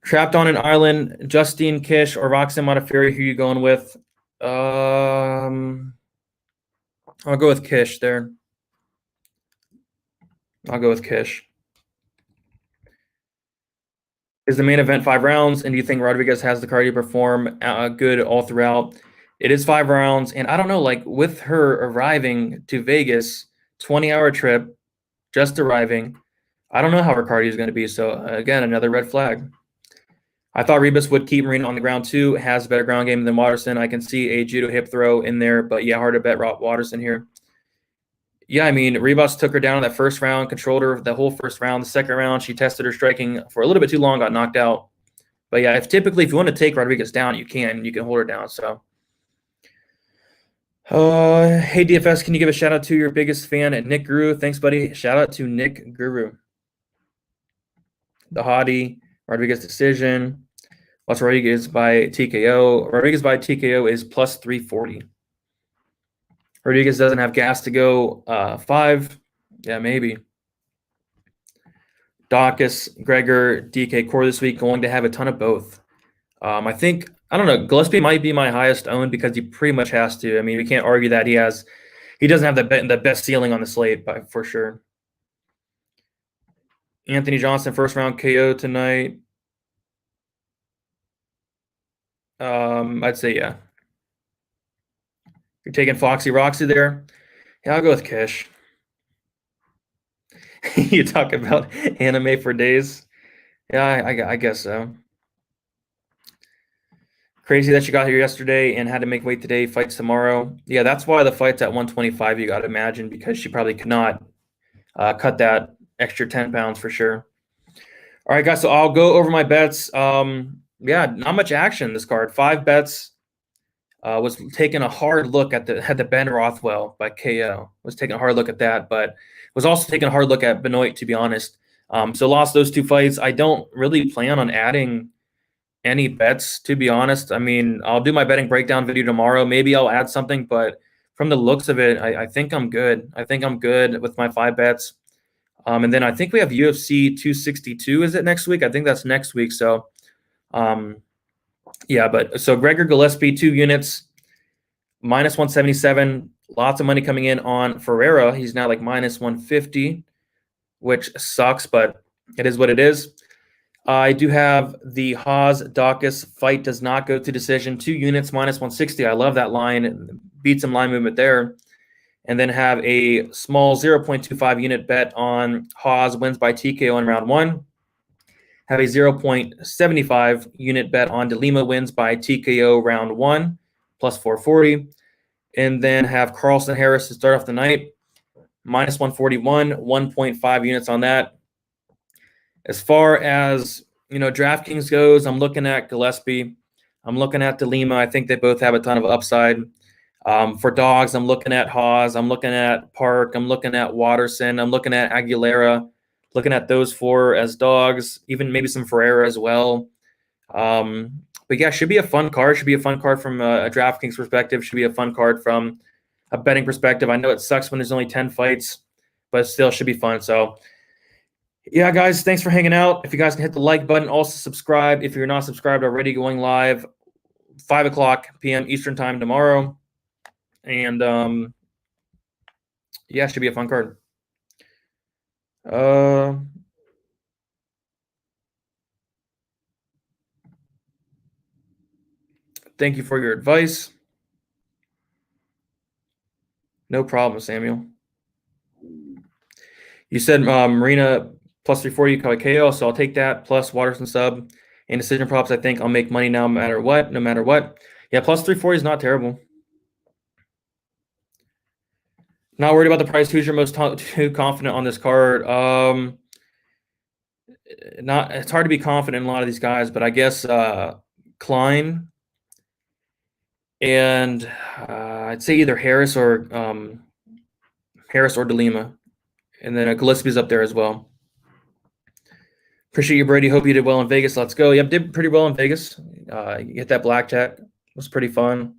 Trapped on an island, Justine Kish or Roxanne Modafferi, who are you going with? I'll go with Kish there. I'll go with Kish. Is the main event 5 rounds, and do you think Rodriguez has the cardio to perform good all throughout? It is 5 rounds, and I don't know, like with her arriving to Vegas, 20-hour trip, just arriving, I don't know how her cardio is going to be. So again, another red flag. I thought Ribas would keep Marina on the ground too. Has a better ground game than Waterson. I can see a judo hip throw in there, but yeah, hard to bet Waterson here. Yeah, I mean, Ribas took her down in that first round, controlled her the whole first round. The second round, she tested her striking for a little bit too long, got knocked out. But yeah, if you want to take Rodriguez down, you can hold her down. So, hey DFS, can you give a shout out to your biggest fan at Nick Guru? Thanks, buddy. Shout out to Nick Guru. The Hottie, Rodriguez decision. What's Rodriguez by TKO? Rodriguez by TKO is plus 340. Rodriguez doesn't have gas to go 5. Yeah, maybe. Dawkins, Gregor, DK Core this week going to have a ton of both. I don't know. Gillespie might be my highest owned because he pretty much has to. I mean, we can't argue that he doesn't have the best ceiling on the slate, for sure. Anthony Johnson, first round KO tonight. I'd say yeah. You're taking Foxy Roxy there? Yeah, I'll go with Kish. You talk about anime for days. Yeah, I guess so. Crazy that you got here yesterday and had to make weight today, fights tomorrow. Yeah, that's why the fight's at 125, you got to imagine, because she probably could not cut that extra 10 pounds for sure. All right, guys, so I'll go over my bets. Yeah, not much action this card. 5 bets. Was taking a hard look at the Ben Rothwell by KO. Was taking a hard look at that, but was also taking a hard look at Benoit, to be honest. So lost those 2 fights. I don't really plan on adding any bets, to be honest. I mean, I'll do my betting breakdown video tomorrow. Maybe I'll add something, but from the looks of it, I think I'm good. I think I'm good with my 5 bets. And then I think we have UFC 262. Is it next week? I think that's next week. So, yeah. But so Gregor Gillespie, 2 units, minus 177. Lots of money coming in on Ferreira. He's now like minus 150, which sucks, but it is what it is. I do have the Hawes Dawkins fight does not go to decision. 2 units, minus 160. I love that line. Beat some line movement there. And then have a small 0.25 unit bet on Hawes wins by TKO in round 1. Have a 0.75 unit bet on Lima wins by TKO round 1, plus 440. And then have Carlson Harris to start off the night, minus 141, 1.5 units on that. As far as, DraftKings goes, I'm looking at Gillespie. I'm looking at Lima. I think they both have a ton of upside. For dogs, I'm looking at Hawes. I'm looking at Park. I'm looking at Waterson. I'm looking at Aguilera. Looking at those 4 as dogs, even maybe some Ferreira as well. But yeah, should be a fun card. Should be a fun card from a DraftKings perspective. Should be a fun card from a betting perspective. I know it sucks when there's only 10 fights, but still should be fun. So yeah, guys, thanks for hanging out. If you guys can hit the like button, also subscribe. If you're not subscribed already, going live 5 o'clock p.m. Eastern time tomorrow. And yeah, should be a fun card. Thank you for your advice. No problem, Samuel. You said Marina plus 340 KO, so I'll take that. Plus Waterson sub and decision props. I think I'll make money now, no matter what. No matter what. Yeah, plus 340 is not terrible. Not worried about the price. Who's your most too confident on this card? It's hard to be confident in a lot of these guys, but I guess Klein and I'd say either Harris or De Lima, and then Gillespie's up there as well. Appreciate you, Brady. Hope you did well in Vegas. Let's go. Yep, did pretty well in Vegas. You hit that blackjack. It was pretty fun.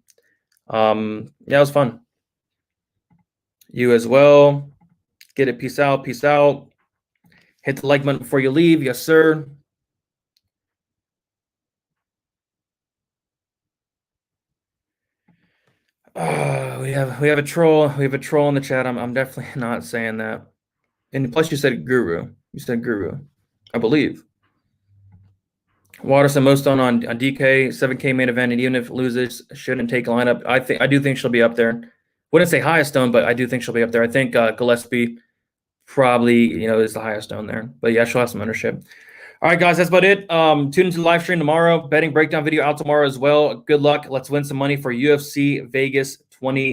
Yeah, it was fun. You as well. Get it. Peace out. Peace out. Hit the like button before you leave. Yes, sir. We have a troll. We have a troll in the chat. I'm definitely not saying that. And plus, you said Guru. You said Guru, I believe. Waterson most on DK 7K main event, and even if it loses, shouldn't take a lineup. I do think she'll be up there. Wouldn't say highest stone, but I do think she'll be up there. I think Gillespie probably is the highest stone there. But yeah, she'll have some ownership. All right, guys, that's about it. Tune into the live stream tomorrow. Betting breakdown video out tomorrow as well. Good luck. Let's win some money for UFC Vegas 20.